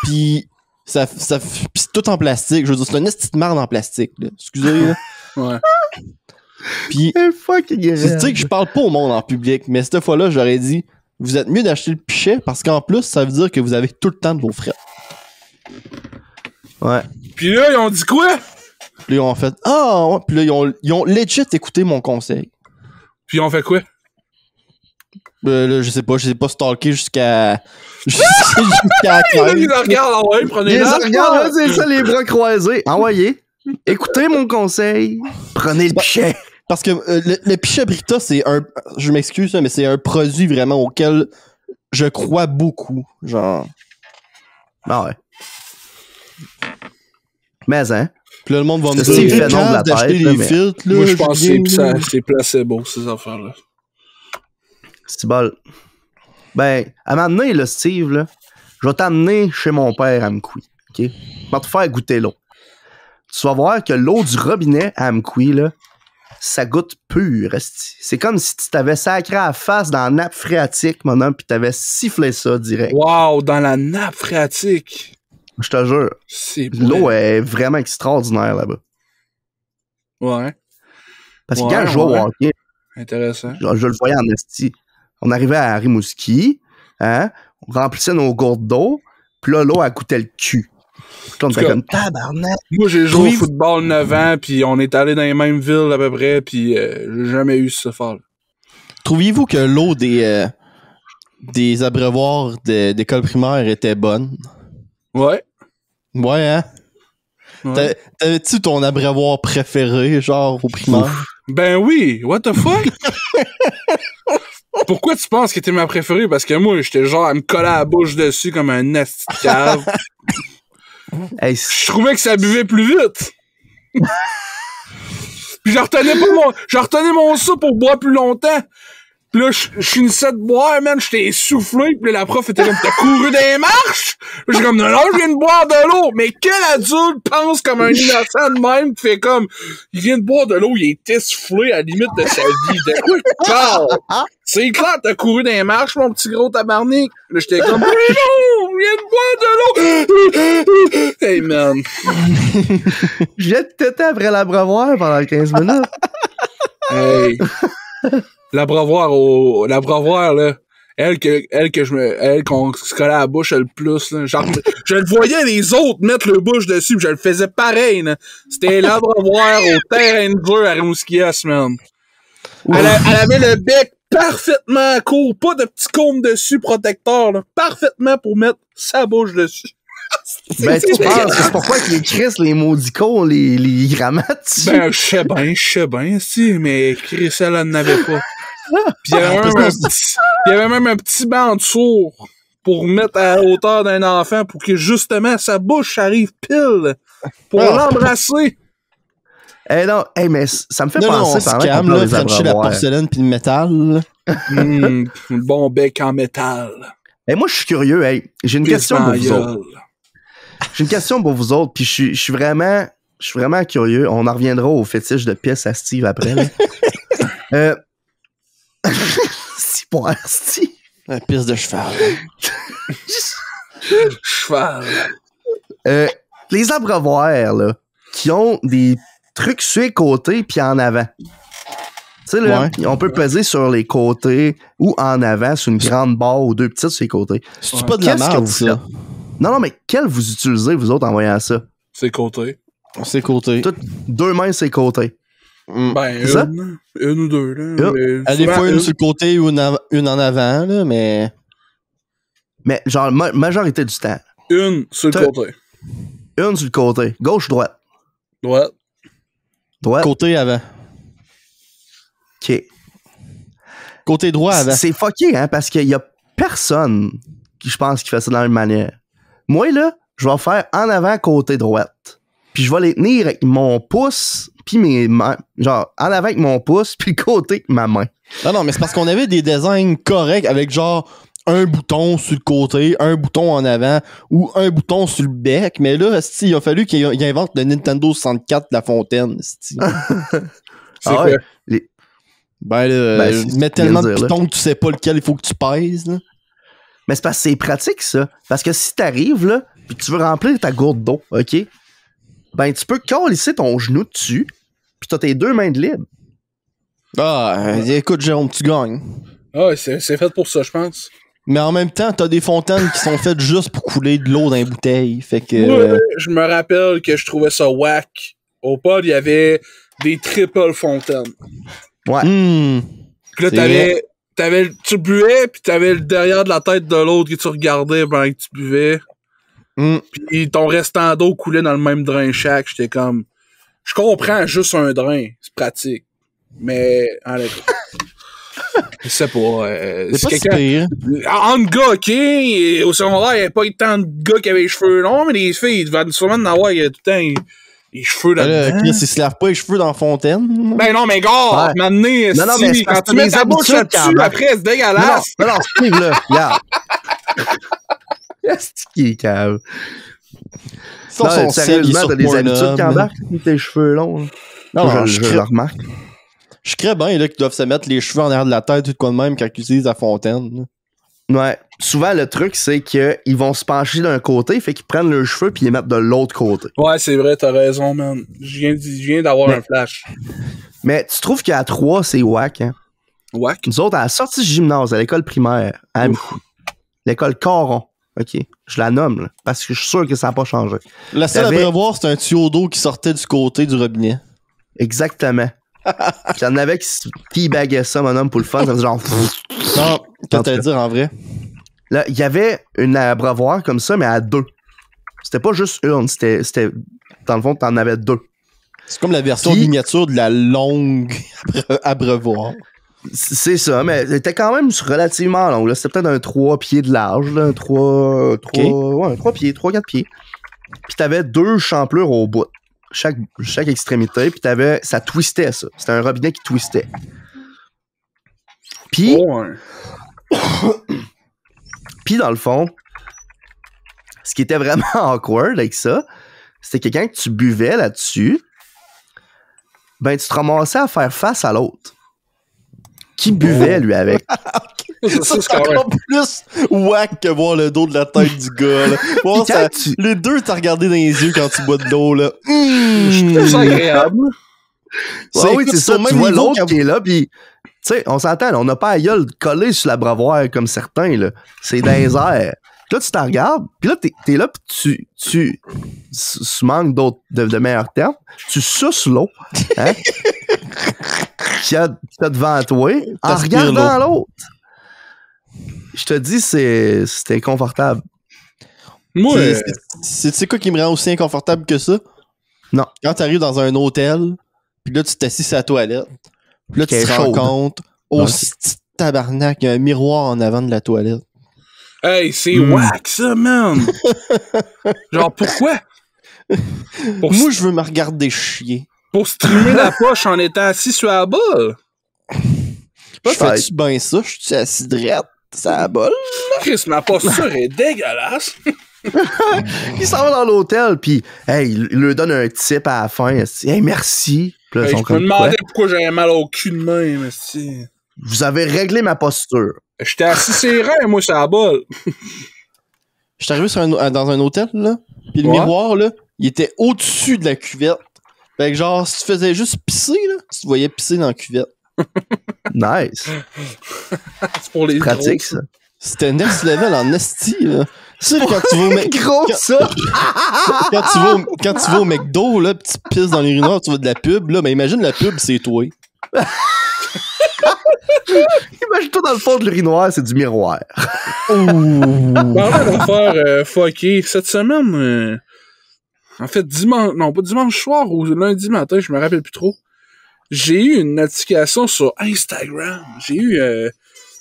Puis pis c'est tout en plastique. Je veux dire, c'est une petite marde en plastique. Là. Excusez. Là. Ouais. Puis Fucking tu sais que je parle pas au monde en public, mais cette fois-là, j'aurais dit, vous êtes mieux d'acheter le pichet parce qu'en plus, ça veut dire que vous avez tout le temps de vos frais. Ouais. Puis là, ils ont dit quoi? Puis là, ils ont fait ah, ouais. Puis là, ils ont legit écouté mon conseil. Puis on fait quoi? Là, je sais pas stalké jusqu'à la Ils caisse. les regardent, ah ouais, Les prenez-la. regarde, c'est ça, les bras croisés. Envoyez. Écoutez mon conseil. Prenez le pichet. Parce que le pichet Brita, c'est un... Je m'excuse, mais c'est un produit vraiment auquel je crois beaucoup. Genre... Ah ouais. Mais, hein. Puis là, le monde va me C'est dire, le fait nom de la d'acheter tête, des là, mais- filtres, là. Moi, je pense que Julien. c'est placebo, ces affaires-là. C'est bol. Ben, à un moment donné, là, Steve, là, je vais t'amener chez mon père à Amkoui. OK? Je vais te faire goûter l'eau. Tu vas voir que l'eau du robinet à Amkoui, là, ça goûte pur, esti. C'est comme si tu t'avais sacré à la face dans la nappe phréatique, mon homme, pis t'avais sifflé ça direct. Wow, dans la nappe phréatique. Je te jure. C'est L'eau est vraiment extraordinaire là-bas. Ouais, Parce que Ouais, quand je jouais au ouais. hockey, intéressant. je le voyais en esti. On arrivait à Rimouski, hein, on remplissait nos gourdes d'eau, puis là, l'eau, elle coûtait le cul. Puis là, on était cas, comme tabarnak. Moi, j'ai joué au Oui. football 9 ans, puis on est allé dans les mêmes villes à peu près, puis j'ai jamais eu ce fort. Trouviez-vous que l'eau des abreuvoirs d'école primaire était bonne? Ouais. Ouais, hein? Ouais. T'avais-tu ton abreuvoir préféré, genre, au primaire? Ben oui, what the fuck? Pourquoi tu penses que t'es ma préférée? Parce que moi, j'étais genre à me coller à la bouche dessus comme un asti de cave. Hey, Je trouvais que ça buvait plus vite. Puis je retenais mon soupe pour boire plus longtemps. Puis là, je finissais de boire, man, j'étais essoufflé. Puis là, la prof était comme, t'as couru des marches? Puis j'ai comme, non, je viens de boire de l'eau. Mais quel adulte pense comme un innocent de même qui fait comme, il vient de boire de l'eau, il est essoufflé à la limite de sa vie. De quoi tu parles? C'est clair, t'as couru des marches, mon petit gros tabarnak. Là, j'étais comme, mais non, je viens de boire de l'eau. Hey, man. je viens de têter après l'abreuvoir pendant 15 minutes. Hey. L'abreuvoir, là. Elle qu'on se collait à la bouche le plus, là. Genre, je le voyais les autres mettre le bouche dessus, pis je le faisais pareil, là. C'était l'abreuvoir au terrain de jeu à Rimouski, man. Elle avait le bec parfaitement court, pas de petit cône dessus protecteur, là. Parfaitement pour mettre sa bouche dessus. Ben, tu penses, c'est pourquoi que les Chris, les maudicaux, les grammates. Ben, je sais bien, si, mais Chris, elle en avait pas. Puis il y avait même un petit banc en dessous pour mettre à la hauteur d'un enfant pour que justement sa bouche arrive pile pour l'embrasser. non, mais ça me fait Non, on penser se pendant qu'on calme, parle là, des Frencher la abreuvoirs. porcelaine puis le métal. Le bon bec en métal. Moi, je suis curieux. J'ai une question pour vous autres. J'ai une question pour vous autres, puis je suis vraiment curieux. On en reviendra au fétiche de pièces à Steve après. Là. C'est pour Steve. La piste de cheval. Cheval. Les abreuvoirs, là, qui ont des trucs sur les côtés puis en avant. Tu sais, là, on peut peser sur les côtés ou en avant sur une grande barre ou deux petites sur les côtés. C'est pas de la Qu'est-ce que merde, vous ça. faites? Non, mais quel vous utilisez, vous autres, en voyant ça? C'est côté. C'est côté. Toutes deux mains sur les côtés. Ben, C'est ça? une ou deux, là. Mais Des souvent, fois, une sur le côté ou une en avant, là, mais... Mais genre, majorité du temps. Une sur le côté. Une sur le côté. Gauche, droite. Droite. Droite. Côté avant. OK. Côté droit avant. C'est fucké, hein, parce qu'il y a personne qui, je pense, qui fait ça de la même manière. Moi, là, je vais faire en avant côté droite. Puis je vais les tenir avec mon pouce, puis mes mains. Genre, en avant avec mon pouce, puis le côté avec ma main. Non, mais c'est parce qu'on avait des designs corrects avec genre un bouton sur le côté, un bouton en avant ou un bouton sur le bec. Mais là, il a fallu qu'il invente le Nintendo 64 de la fontaine. C'est Ah quoi? ouais. Ben là, c'est mets tellement de bien dire, pitons que tu sais pas lequel il faut que tu pèses. Là. Mais c'est parce que c'est pratique, ça. Parce que si t'arrives, là, pis tu veux remplir ta gourde d'eau, OK? Ben, tu peux calisser ton genou dessus, pis t'as tes deux mains de libre. Écoute, Jérôme, tu gagnes. Ah, c'est fait pour ça, je pense. Mais en même temps, t'as des fontaines qui sont faites juste pour couler de l'eau dans les bouteilles. Fait que. Ouais, je me rappelle que je trouvais ça whack. Au pod, il y avait des triple fontaines. Ouais. Puis là, tu buvais, puis t'avais le derrière de la tête de l'autre que tu regardais pendant que tu buvais. Puis ton restant d'eau coulait dans le même drain chaque. J'étais comme... Je comprends juste un drain. C'est pratique. Mais... Allez. Je sais pas. C'est pas si pire. En gars, OK. Au secondaire, il n'y avait pas tant de gars qui avaient les cheveux longs, mais les filles, ils devaient sûrement en avoir tout le temps les cheveux là-dedans. Chris, il se lave pas les cheveux dans la fontaine. Ben non, mais gars, Ouais. maintenant, Non, mais c'est quand parce tu que mets les ta bouche habitudes là-dessus, quand après, c'est dégueulasse. Non, Steve, là, regarde. Qu'est-ce qui est cave? Sans son sel, il est Sérieusement, sur t'as des Pornhub. habitudes qui embarquent avec tes cheveux longs. Là. Non, Moi, je je le remarque. Je crée bien là qu'ils doivent se mettre les cheveux en arrière de la tête ou de quoi de même quand ils utilisent la fontaine. Là. Ouais. Souvent, le truc, c'est qu'ils vont se pencher d'un côté, fait qu'ils prennent leurs cheveux puis ils les mettent de l'autre côté. Ouais, c'est vrai, t'as raison, man. Je viens d'avoir un flash. Mais tu trouves qu'à 3, c'est whack, hein? Whack? Nous autres, à la sortie du gymnase, à l'école primaire, à Amicou, l'école Caron, OK? Je la nomme, là, parce que je suis sûr que ça n'a pas changé. La seule T'avais- à prévoir, c'est un tuyau d'eau qui sortait du côté du robinet. Exactement. Puis il y en avait qui baguaient ça, mon homme, pour le fun. Ça faisait genre... Non, qu'est-ce En que t'allais tout dire en vrai? Là, il y avait une abreuvoir comme ça, mais à 2. C'était pas juste une, c'était... Dans le fond, t'en avais 2. C'est comme la version Puis- miniature de la longue abreuvoir. C'est ça, mais elle était quand même relativement long. Là. C'était peut-être un 3 pieds de large, là, un 3 pieds, 3-4 pieds. Puis t'avais 2 champlures au bout, chaque extrémité, puis ça twistait, ça. C'était un robinet qui twistait. Puis, puis dans le fond, ce qui était vraiment awkward avec ça, c'était que quand tu buvais là-dessus, ben tu te ramassais à faire face à l'autre. Qui buvait, lui, avec. Ça, c'est encore plus whack que voir le dos de la tête du gars. Là. Voir Puis ça- quand tu- Les deux, t'as regardé dans les yeux quand tu bois de l'eau. Là. C'est agréable. Ouais, oui, écoute, c'est ça. au même Tu vois niveau l'autre qu'à- qui est là, puis tu sais, on s'entend, là, on n'a pas à gueule collé sur la bravoir comme certains, là. C'est dans les airs. Puis là, tu t'en regardes, puis là, t'es là, puis tu manques d'autres, de meilleurs termes, tu suces l'eau, hein, qu'il y a devant toi, en T'aspires regardant l'autre. Je te dis, c'est inconfortable. Moi, C'est quoi qui me rend aussi inconfortable que ça? Non. Quand t'arrives dans un hôtel, puis là, tu t'assis à la toilette, puis là, tu Qu'elle te est rends chaude. compte, Ouais. tabarnak, il y a un miroir en avant de la toilette. hey, c'est whack, ça, man. Genre, pourquoi? Moi, je veux me regarder chier. Pour streamer la poche en étant assis sur la balle. Fais-tu bien ça? Je suis assis drette, ça la bol. Chris, ma posture est dégueulasse. Il s'en va dans l'hôtel, puis hey, il lui donne un tip à la fin. Hey, merci. Puis là, Hey, je me demandais pourquoi j'avais mal au cul de même. Vous avez réglé ma posture. J'étais assis serré, moi, sur la balle. Je suis arrivé dans un hôtel, là, pis le miroir, là, il était au-dessus de la cuvette. Fait que genre, si tu faisais juste pisser, là, tu te voyais pisser dans la cuvette. Nice. C'est pour les pratique, gros, ça. C'était next level en esti, là. Tu sais, quand tu vas au gros, ça! quand tu vas au McDo, là, pis tu pisses dans l'urinoir, tu vas de la pub, là, mais imagine la pub, c'est toi. Imagine-toi dans le fond de l'urinoir, c'est du miroir. Parlant d'affaires fuckées, cette semaine, en fait, pas dimanche soir ou lundi matin, je me rappelle plus trop, j'ai eu une notification sur Instagram. J'ai eu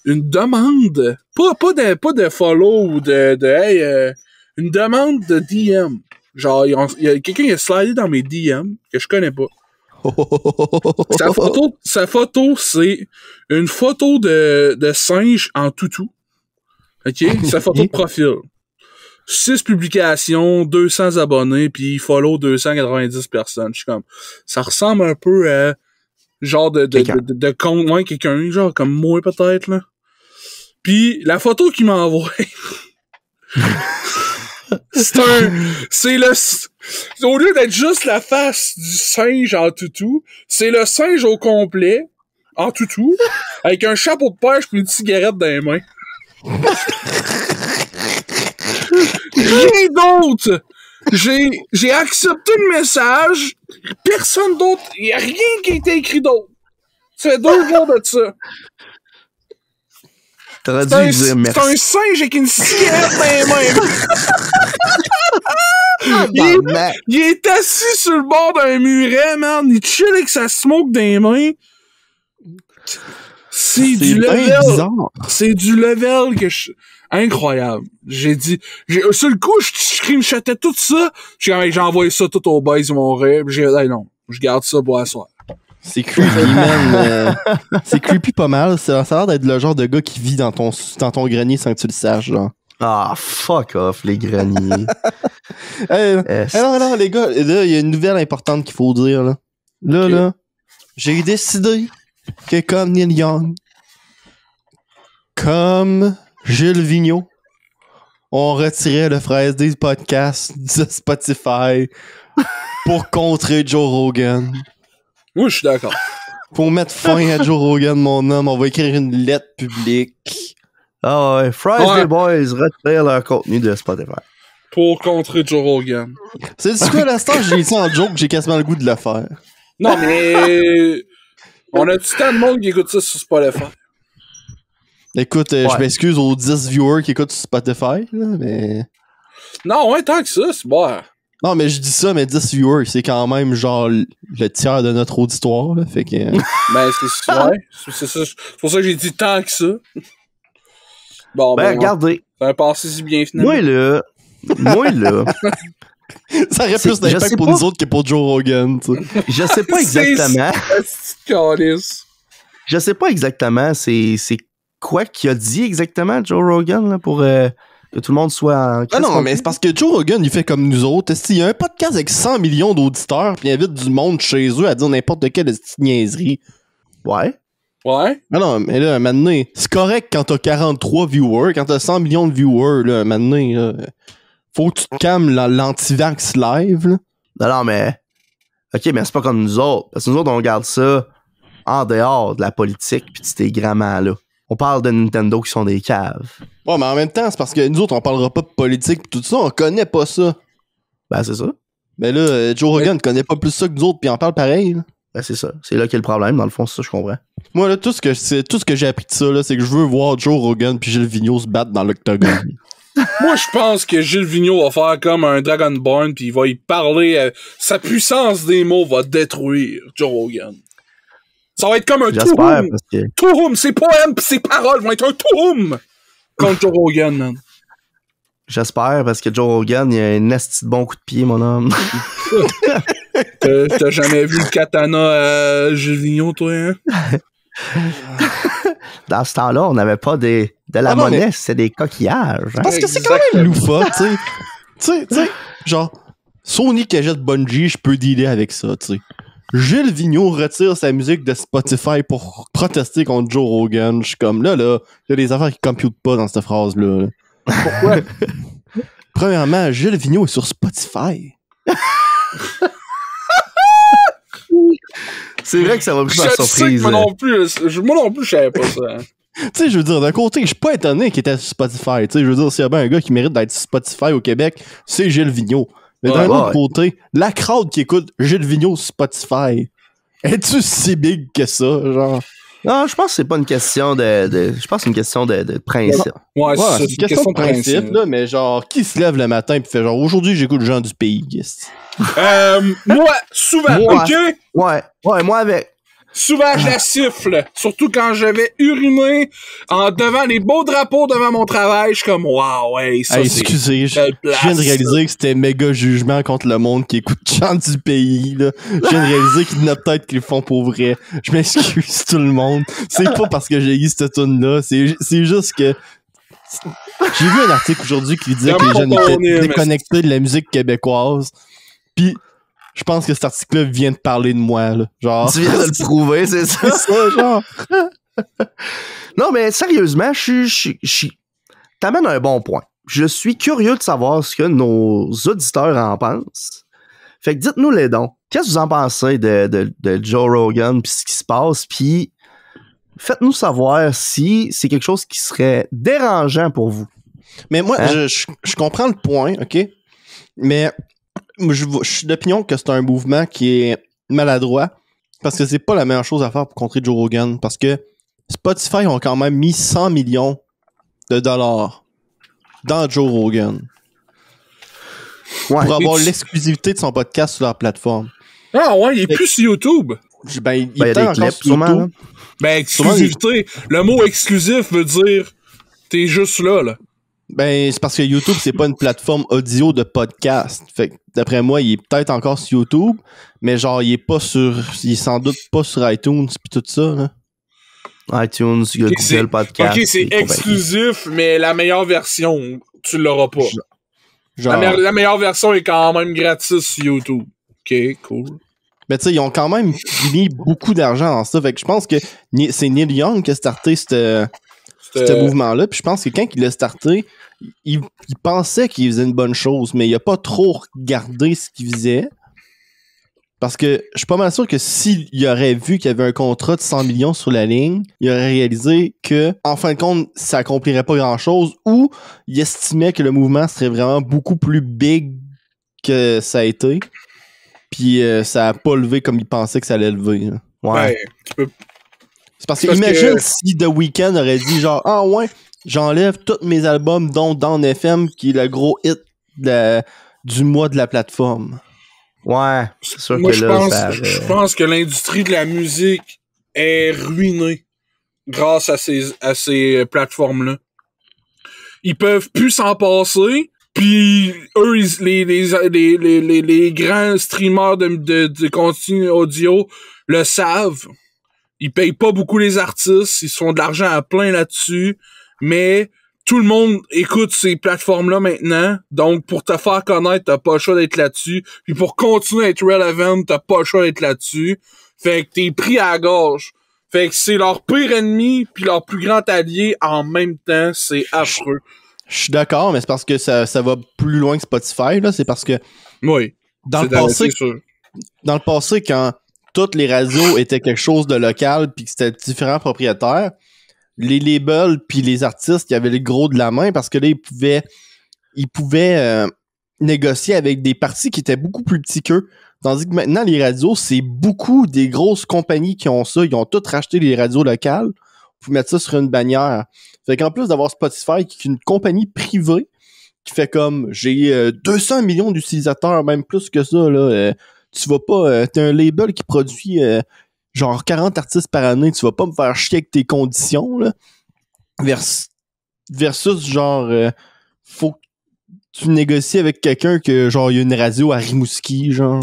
une demande, pas de follow ou une demande de DM. Genre, il y a quelqu'un qui a slidé dans mes DM que je connais pas. Sa photo, c'est une photo de singe en toutou. OK? Sa photo de profil. 6 publications, 200 abonnés, puis il follow 290 personnes. Je suis comme, ça ressemble un peu à genre de compte, ouais, quelqu'un, genre comme moi peut-être, là. Puis la photo qu'il m'a envoyée, au lieu d'être juste la face du singe en toutou, c'est le singe au complet, en toutou, avec un chapeau de pêche puis une cigarette dans les mains. Rien d'autre! J'ai accepté le message, personne d'autre, y a rien qui a été écrit d'autre. Ça fait 2 jours de ça. T'aurais dû lui dire merci. C'est un singe avec une cigarette dans les main. Il est assis sur le bord d'un muret, man. Il chill avec sa smoke dans les mains. C'est du level. Bizarre. C'est du level que je... Incroyable. Sur le coup, je screenshotais tout ça. J'ai envoyé ça tout au boys, mon rêve. Non, je garde ça pour la soirée. C'est creepy, man. C'est creepy pas mal. Ça a l'air d'être le genre de gars qui vit dans ton grenier sans que tu le saches, genre. Ah, fuck off, les greniers. Non, les gars, là, il y a une nouvelle importante qu'il faut dire, là. Là, j'ai décidé que comme Neil Young, comme Gilles Vigneault, on retirait le Fraise des podcasts de Spotify pour contrer Joe Rogan. Oui, je suis d'accord. Faut mettre fin à Joe Rogan, mon homme. On va écrire une lettre publique. Ah ouais, Friday Boys retirent leur contenu de Spotify. Pour contrer Joe Rogan. C'est du coup, à l'instant, j'ai dit en joke, j'ai quasiment le goût de le faire. Non, mais... on a du tant de monde qui écoute ça sur Spotify. Écoute, je m'excuse aux 10 viewers qui écoutent sur Spotify, là, mais... Non, ouais, tant que ça, c'est bon. Non, mais je dis ça, mais 10 viewers, c'est quand même genre le tiers de notre auditoire, là, fait que... Ben, c'est ça. C'est pour ça que j'ai dit tant que ça. Bon, regardez. C'est un passé si bien finalement. Moi, là... Ça aurait plus d'impact pour nous autres que pour Joe Rogan, tu sais. Je sais pas exactement. Je sais pas exactement c'est quoi qu'il a dit exactement, Joe Rogan, là, pour que tout le monde soit en... Ah non, mais c'est parce que Joe Rogan, il fait comme nous autres. Il y a un podcast avec 100 millions d'auditeurs, puis il invite du monde chez eux à dire n'importe quelle petite niaiserie. Ouais. Ouais. Ah non, mais là, maintenant, c'est correct quand t'as 43 viewers, quand t'as 100 millions de viewers, là, maintenant, là, faut que tu te calmes l'anti-vax live, là. Non, mais... OK, mais c'est pas comme nous autres. Parce que nous autres, on regarde ça en dehors de la politique pis de ces grammaires-là. On parle de Nintendo qui sont des caves. Ouais, mais en même temps, c'est parce que nous autres, on parlera pas de politique pis tout ça, on connaît pas ça. Ben, c'est ça. Mais là, Joe Rogan connaît pas plus ça que nous autres pis en parle pareil, là. Ben, c'est ça. C'est là qu'est le problème, dans le fond, c'est ça, je comprends. Moi, là, tout ce que j'ai appris de ça, là, c'est que je veux voir Joe Rogan pis Gilles Vigneault se battre dans l'octogone. Moi, je pense que Gilles Vigneault va faire comme un Dragonborn pis il va y parler. Sa puissance des mots va détruire Joe Rogan. Ça va être comme un Tuhum. Que... Tuhum, ses poèmes pis ses paroles vont être un Tuhum contre Joe Rogan, man. J'espère, parce que Joe Rogan, il a un esti de bon coup de pied, mon homme. T'as jamais vu le katana à Gilles Vigneault, toi, hein? Dans ce temps-là, on n'avait pas de la monnaie, c'était des coquillages. Hein? Parce que c'est quand même loufoque, tu sais. Genre, Sony qui achète Bungie, je peux dealer avec ça, tu sais. Gilles Vigneault retire sa musique de Spotify pour protester contre Joe Rogan. Je suis comme, là, il y a des affaires qui computent pas dans cette phrase-là. Là. Pourquoi? Premièrement, Gilles Vigneault est sur Spotify. C'est vrai que ça va plus ma surprise. Moi non plus, je savais pas ça. Hein. Tu sais, je veux dire, d'un côté, je suis pas étonné qu'il était sur Spotify. Tu sais, je veux dire, s'il y a bien un gars qui mérite d'être sur Spotify au Québec, c'est Gilles Vigneault. Mais d'un autre côté, la crowd qui écoute Gilles Vigneault sur Spotify, es-tu si big que ça, genre? Non, je pense que c'est pas une question je pense que c'est une question de principe. Ouais, c'est une question de principe, là, mais genre, qui se lève le matin et fait genre, aujourd'hui, j'écoute Jean du Pays, moi, souvent, ok? Ouais, moi avec. Souvent, je la siffle. Surtout quand je vais uriner devant les beaux drapeaux devant mon travail. Je suis comme, waouh, hey, ça, excusez, je viens de réaliser que c'était méga jugement contre le monde qui écoute Chant du Pays, là. Je viens de réaliser qu'il y en a peut-être qui le font pour vrai. Je m'excuse tout le monde. C'est pas parce que j'ai eu cette tune-là. C'est juste que j'ai vu un article aujourd'hui qui disait que les jeunes étaient déconnectés de la musique québécoise. Puis je pense que cet article-là vient de parler de moi, là. Genre. Tu viens de le prouver, c'est ça? C'est ça, genre. Non, mais sérieusement, t'amènes un bon point. Je suis curieux de savoir ce que nos auditeurs en pensent. Fait que dites-nous les dons. Qu'est-ce que vous en pensez de Joe Rogan pis ce qui se passe, puis faites-nous savoir si c'est quelque chose qui serait dérangeant pour vous. Mais moi, je comprends le point, OK? Mais je suis d'opinion que c'est un mouvement qui est maladroit parce que c'est pas la meilleure chose à faire pour contrer Joe Rogan parce que Spotify ont quand même mis 100 millions de dollars dans Joe Rogan pour avoir l'exclusivité de son podcast sur leur plateforme. Ah ouais, il est plus sur YouTube. Il y a des clips, sûrement. Ben, exclusivité. Le mot exclusif veut dire t'es juste là. Ben, c'est parce que YouTube, c'est pas une plateforme audio de podcast. Fait que, d'après moi, il est peut-être encore sur YouTube, mais genre, il est sans doute pas sur iTunes pis tout ça, là. iTunes, Google Podcast. Ok, c'est exclusif, mais la meilleure version, tu l'auras pas. Genre... La meilleure version est quand même gratis sur YouTube. Ok, cool. Ben, tu sais, ils ont quand même mis beaucoup d'argent dans ça. Fait que je pense que c'est Neil Young qui a starté ce mouvement-là. Puis je pense que quand il l'a starté, il pensait qu'il faisait une bonne chose, mais il a pas trop regardé ce qu'il faisait. Parce que je suis pas mal sûr que s'il aurait vu qu'il y avait un contrat de 100 millions sur la ligne, il aurait réalisé que, en fin de compte, ça accomplirait pas grand-chose, ou il estimait que le mouvement serait vraiment beaucoup plus big que ça a été. Puis ça a pas levé comme il pensait que ça allait lever. Là. Ouais. Tu peux... C'est parce que imagine si The Weeknd aurait dit genre, ah ouais, j'enlève tous mes albums dont Down FM qui est le gros hit du mois de la plateforme. Ouais, c'est sûr moi, que là, je pense que l'industrie de la musique est ruinée grâce à ces plateformes-là. Ils peuvent plus s'en passer, puis eux, les grands streamers de contenu audio le savent. Ils payent pas beaucoup les artistes, ils se font de l'argent à plein là-dessus, mais tout le monde écoute ces plateformes-là maintenant, donc pour te faire connaître, t'as pas le choix d'être là-dessus, puis pour continuer à être relevant, t'as pas le choix d'être là-dessus, fait que t'es pris à la gorge. Fait que c'est leur pire ennemi puis leur plus grand allié en même temps, c'est affreux. Je suis d'accord, mais c'est parce que ça va plus loin que Spotify, là, c'est parce que oui, dans le passé, quand toutes les radios étaient quelque chose de local puis que c'était différents propriétaires, les labels puis les artistes qui avaient le gros de la main parce que là ils pouvaient négocier avec des partis qui étaient beaucoup plus petits qu'eux. Tandis que maintenant les radios, c'est beaucoup des grosses compagnies qui ont ça, ils ont toutes racheté les radios locales pour mettre ça sur une bannière. Fait qu'en plus d'avoir Spotify qui est une compagnie privée qui fait comme j'ai 200 millions d'utilisateurs, même plus que ça là, tu vas pas t'es un label qui produit genre 40 artistes par année, tu vas pas me faire chier avec tes conditions, là. Versus, genre, faut que tu négocies avec quelqu'un que, genre, il y a une radio à Rimouski, genre.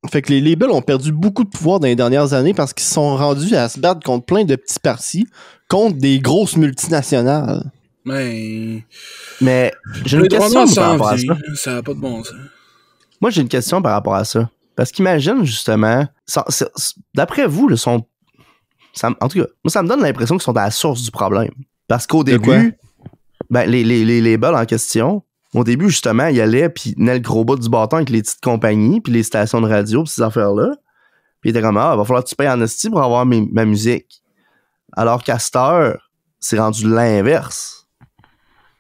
Fait que les labels ont perdu beaucoup de pouvoir dans les dernières années parce qu'ils se sont rendus à se battre contre plein de petits partis, contre des grosses multinationales. Mais j'ai une question par rapport à ça. Ça n'a pas de bon sens. Moi, j'ai une question par rapport à ça. Parce qu'imagine, justement, d'après vous, en tout cas, moi, ça me donne l'impression qu'ils sont à la source du problème. Parce qu'au début, les labels en question, au début, justement, ils allaient puis ils tenaient le gros bout du bâton avec les petites compagnies puis les stations de radio puis ces affaires-là. Puis ils étaient comme, il va falloir que tu payes en esti pour avoir ma musique. Alors qu'à cette heure, c'est rendu l'inverse.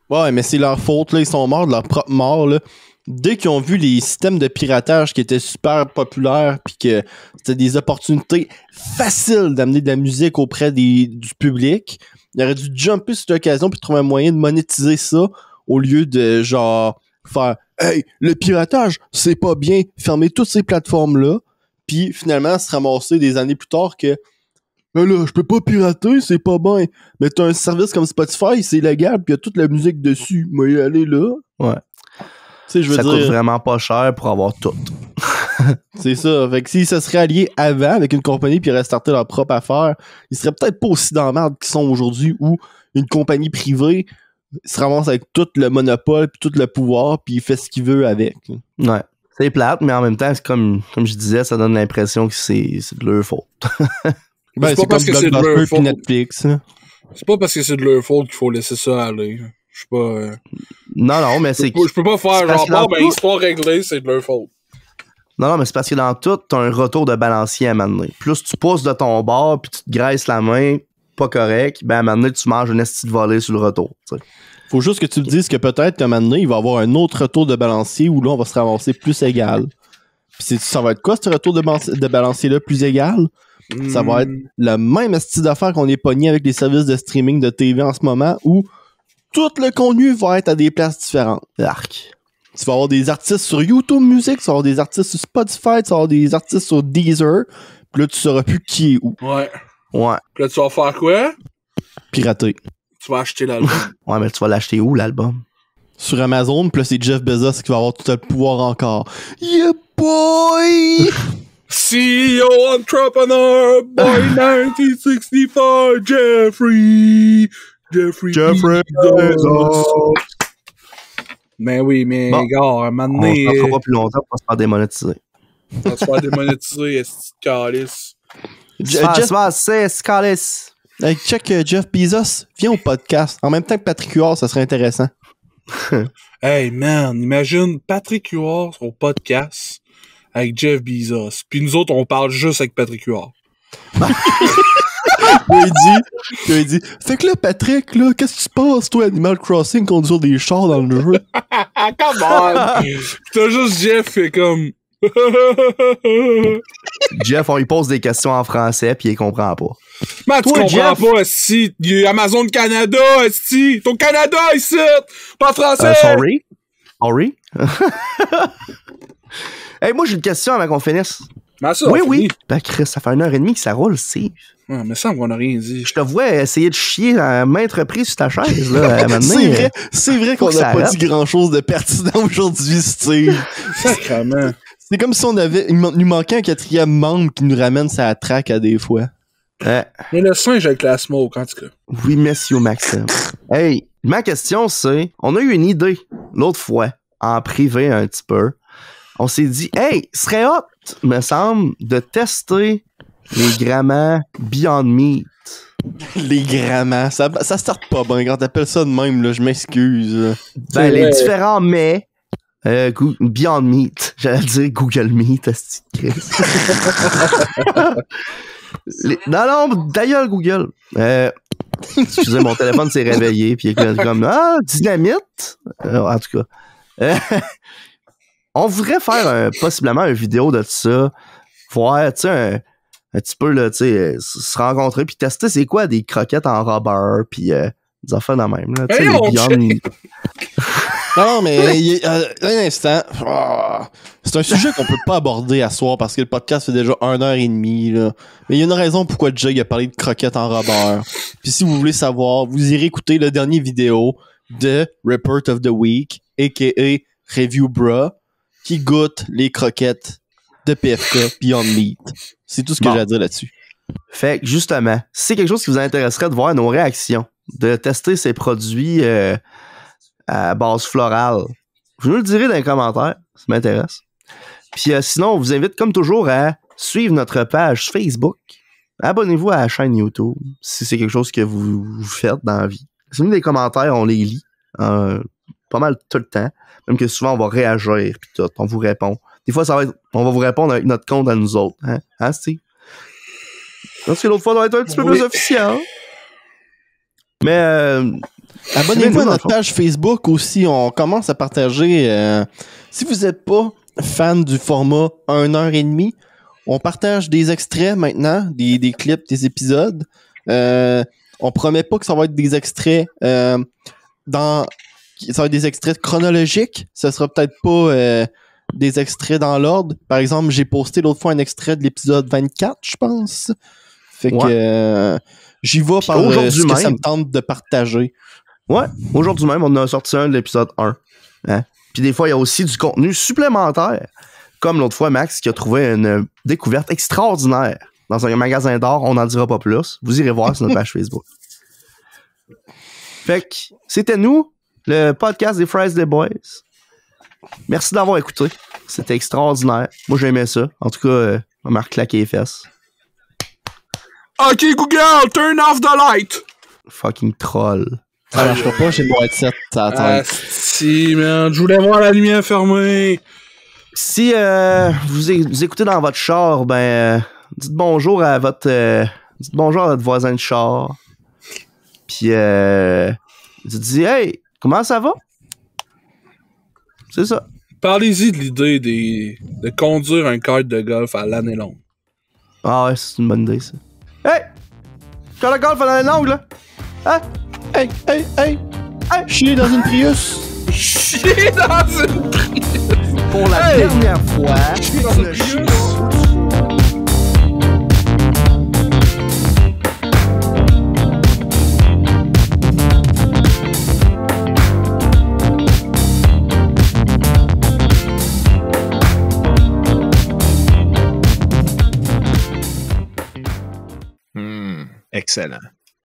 Ouais, mais c'est leur faute, là. Ils sont morts de leur propre mort, là. Dès qu'ils ont vu les systèmes de piratage qui étaient super populaires puis que c'était des opportunités faciles d'amener de la musique auprès du public, ils auraient dû jumper sur l'occasion puis trouver un moyen de monétiser ça au lieu de, genre, faire « Hey, le piratage, c'est pas bien, fermer toutes ces plateformes-là. » Puis finalement, se ramasser des années plus tard que « Ben là, je peux pas pirater, c'est pas bien. Mais t'as un service comme Spotify, c'est légal, puis y a toute la musique dessus. Moi, y aller là. » Ouais. Ça coûte vraiment pas cher pour avoir tout. C'est ça. Fait que s'ils se seraient alliés avant avec une compagnie puis restarté leur propre affaire, ils seraient peut-être pas aussi dans la merde qu'ils sont aujourd'hui où une compagnie privée se ramasse avec tout le monopole puis tout le pouvoir puis il fait ce qu'il veut avec. Ouais. C'est plate, mais en même temps, c'est comme je disais, ça donne l'impression que c'est de leur faute. C'est pas parce que c'est de leur faute. Netflix. C'est pas parce que c'est de leur faute qu'il faut laisser ça aller. Je sais pas. Non, mais c'est. Je peux pas faire genre, histoire réglée, c'est de leur faute. Non, mais c'est parce que dans tout, t'as un retour de balancier à m'amener. Plus tu pousses de ton bord puis tu te graisses la main, pas correct, ben à m'amener, tu manges une esti de volée sur le retour. T'sais. Faut juste que tu te dises que peut-être qu'à m'amener, il va y avoir un autre retour de balancier où là, on va se ramasser plus égal. Puis ça va être quoi, ce retour de balancier-là plus égal? Ça va être le même style d'affaires qu'on est pogné avec les services de streaming de TV en ce moment où tout le contenu va être à des places différentes. Arc. Tu vas avoir des artistes sur YouTube Music, tu vas avoir des artistes sur Spotify, tu vas avoir des artistes sur Deezer, puis là, tu sauras plus qui est où. Ouais. Ouais. Puis là, tu vas faire quoi? Pirater. Tu vas acheter l'album. Ouais, mais tu vas l'acheter où, l'album? Sur Amazon, puis là, c'est Jeff Bezos qui va avoir tout le pouvoir encore. Yeah, boy! CEO Entrepreneur Boy 1965, Jeffrey Bezos. Mais oui, mais bon, gars, à un moment donné... On ne fera pas plus longtemps pour se faire démonétiser. On va se faire démonétiser, est-ce que calice? C'est calice. Hey, check Jeff Bezos, viens au podcast. En même temps que Patrick Huard, ça serait intéressant. Hey man, imagine Patrick Huard au podcast avec Jeff Bezos. Puis nous autres, on parle juste avec Patrick Huard. il dit, fait que là, Patrick, là, qu'est-ce qui se passe, toi, Animal Crossing, conduire des chars dans le jeu? Come on! T'as juste Jeff fait comme... Jeff, on lui pose des questions en français puis il comprend pas. Mais tu comprends pas, si il y a Amazon Canada, si ton Canada ici, pas français. Sorry. Hey, moi j'ai une question avant qu'on finisse. Mais ça, oui. Ben Chris, ça fait 1h30 que ça roule, Steve. Ouais, mais ça, on n'a rien dit. Je te vois essayer de chier à maintes reprises sur ta chaise, là. C'est vrai qu'on n'a pas dit grand-chose de pertinent aujourd'hui, Steve. Sacrement. C'est comme si il nous manquait un 4e membre qui nous ramène sa traque à des fois. Mais le singe avec la smoke, en tout cas. Oui, monsieur Maxime. Hey, ma question, c'est... On a eu une idée, l'autre fois, en privé un petit peu. On s'est dit, hey, ce serait hot, me semble, de tester les grammaires Beyond Meat. Les grammaires, ça starte pas bien quand t'appelles ça de même, là, je m'excuse. Ben, les différents mets... Beyond Meat. J'allais dire Google Meat, asti de Christ. Non, d'ailleurs, Google. Excusez, mon téléphone s'est réveillé, puis il est comme, dynamite? En tout cas. On voudrait faire possiblement une vidéo de ça, voir, tu sais, un petit peu, là, tu sais, se rencontrer, puis tester c'est quoi des croquettes en rubber, puis des affaires de même, là. Tu sais, les Beyond Meat. Non, mais un instant. C'est un sujet qu'on peut pas aborder à soir parce que le podcast fait déjà 1h30. Là. Mais il y a une raison pourquoi Jay a parlé de croquettes en rubber. Puis si vous voulez savoir, vous irez écouter le dernier vidéo de Report of the Week, a.k.a. Review Bra, qui goûte les croquettes de PFK, Beyond Meat. C'est tout ce que Bon. j'ai à dire là-dessus. Fait que justement, si c'est quelque chose qui vous intéresserait de voir nos réactions, de tester ces produits à base florale, vous nous le direz dans les commentaires, ça m'intéresse. Puis sinon, on vous invite comme toujours à suivre notre page Facebook. Abonnez-vous à la chaîne YouTube si c'est quelque chose que vous faites dans la vie. Laissez-nous des commentaires, on les lit pas mal tout le temps. Même que souvent, on va réagir puis tout, on vous répond. Des fois, on va vous répondre avec notre compte à nous autres. Hein Steve? Parce que l'autre fois, ça va être un petit peu plus officiel. Mais Abonnez-vous à notre page Facebook aussi. On commence à partager. Si vous n'êtes pas fan du format 1h30, on partage des extraits maintenant, des clips, des épisodes. On promet pas que ça va être des extraits ça va être des extraits chronologiques. Ça sera peut-être pas des extraits dans l'ordre. Par exemple, j'ai posté l'autre fois un extrait de l'épisode 24, je pense. Fait que j'y vais par ce que ça me tente de partager. Ouais, aujourd'hui même, on a sorti un de l'épisode 1. Hein? Puis des fois, il y a aussi du contenu supplémentaire. Comme l'autre fois, Max qui a trouvé une découverte extraordinaire dans un magasin d'art. On n'en dira pas plus. Vous irez voir sur notre page Facebook. Fait que c'était nous, le podcast des Fries des Boys. Merci d'avoir écouté. C'était extraordinaire. Moi, j'aimais ça. En tout cas, on m'a reclaqué les fesses. OK, Google, turn off the light! Fucking troll. Ça marchera pas, j'ai mon headset, ça attend. Si, man, je voulais voir la lumière fermée. Si vous écoutez dans votre char, dites bonjour à votre voisin de char. Puis dites hey, comment ça va? C'est ça. Parlez-y de l'idée de conduire un kart de golf à l'année longue. Ah ouais, c'est une bonne idée, ça. Hey! Kart de golf à l'année longue, là! Hein? Hey! Chier dans une Prius! Chier dans une Prius! Pour la dernière fois, dans une Prius! Excellent.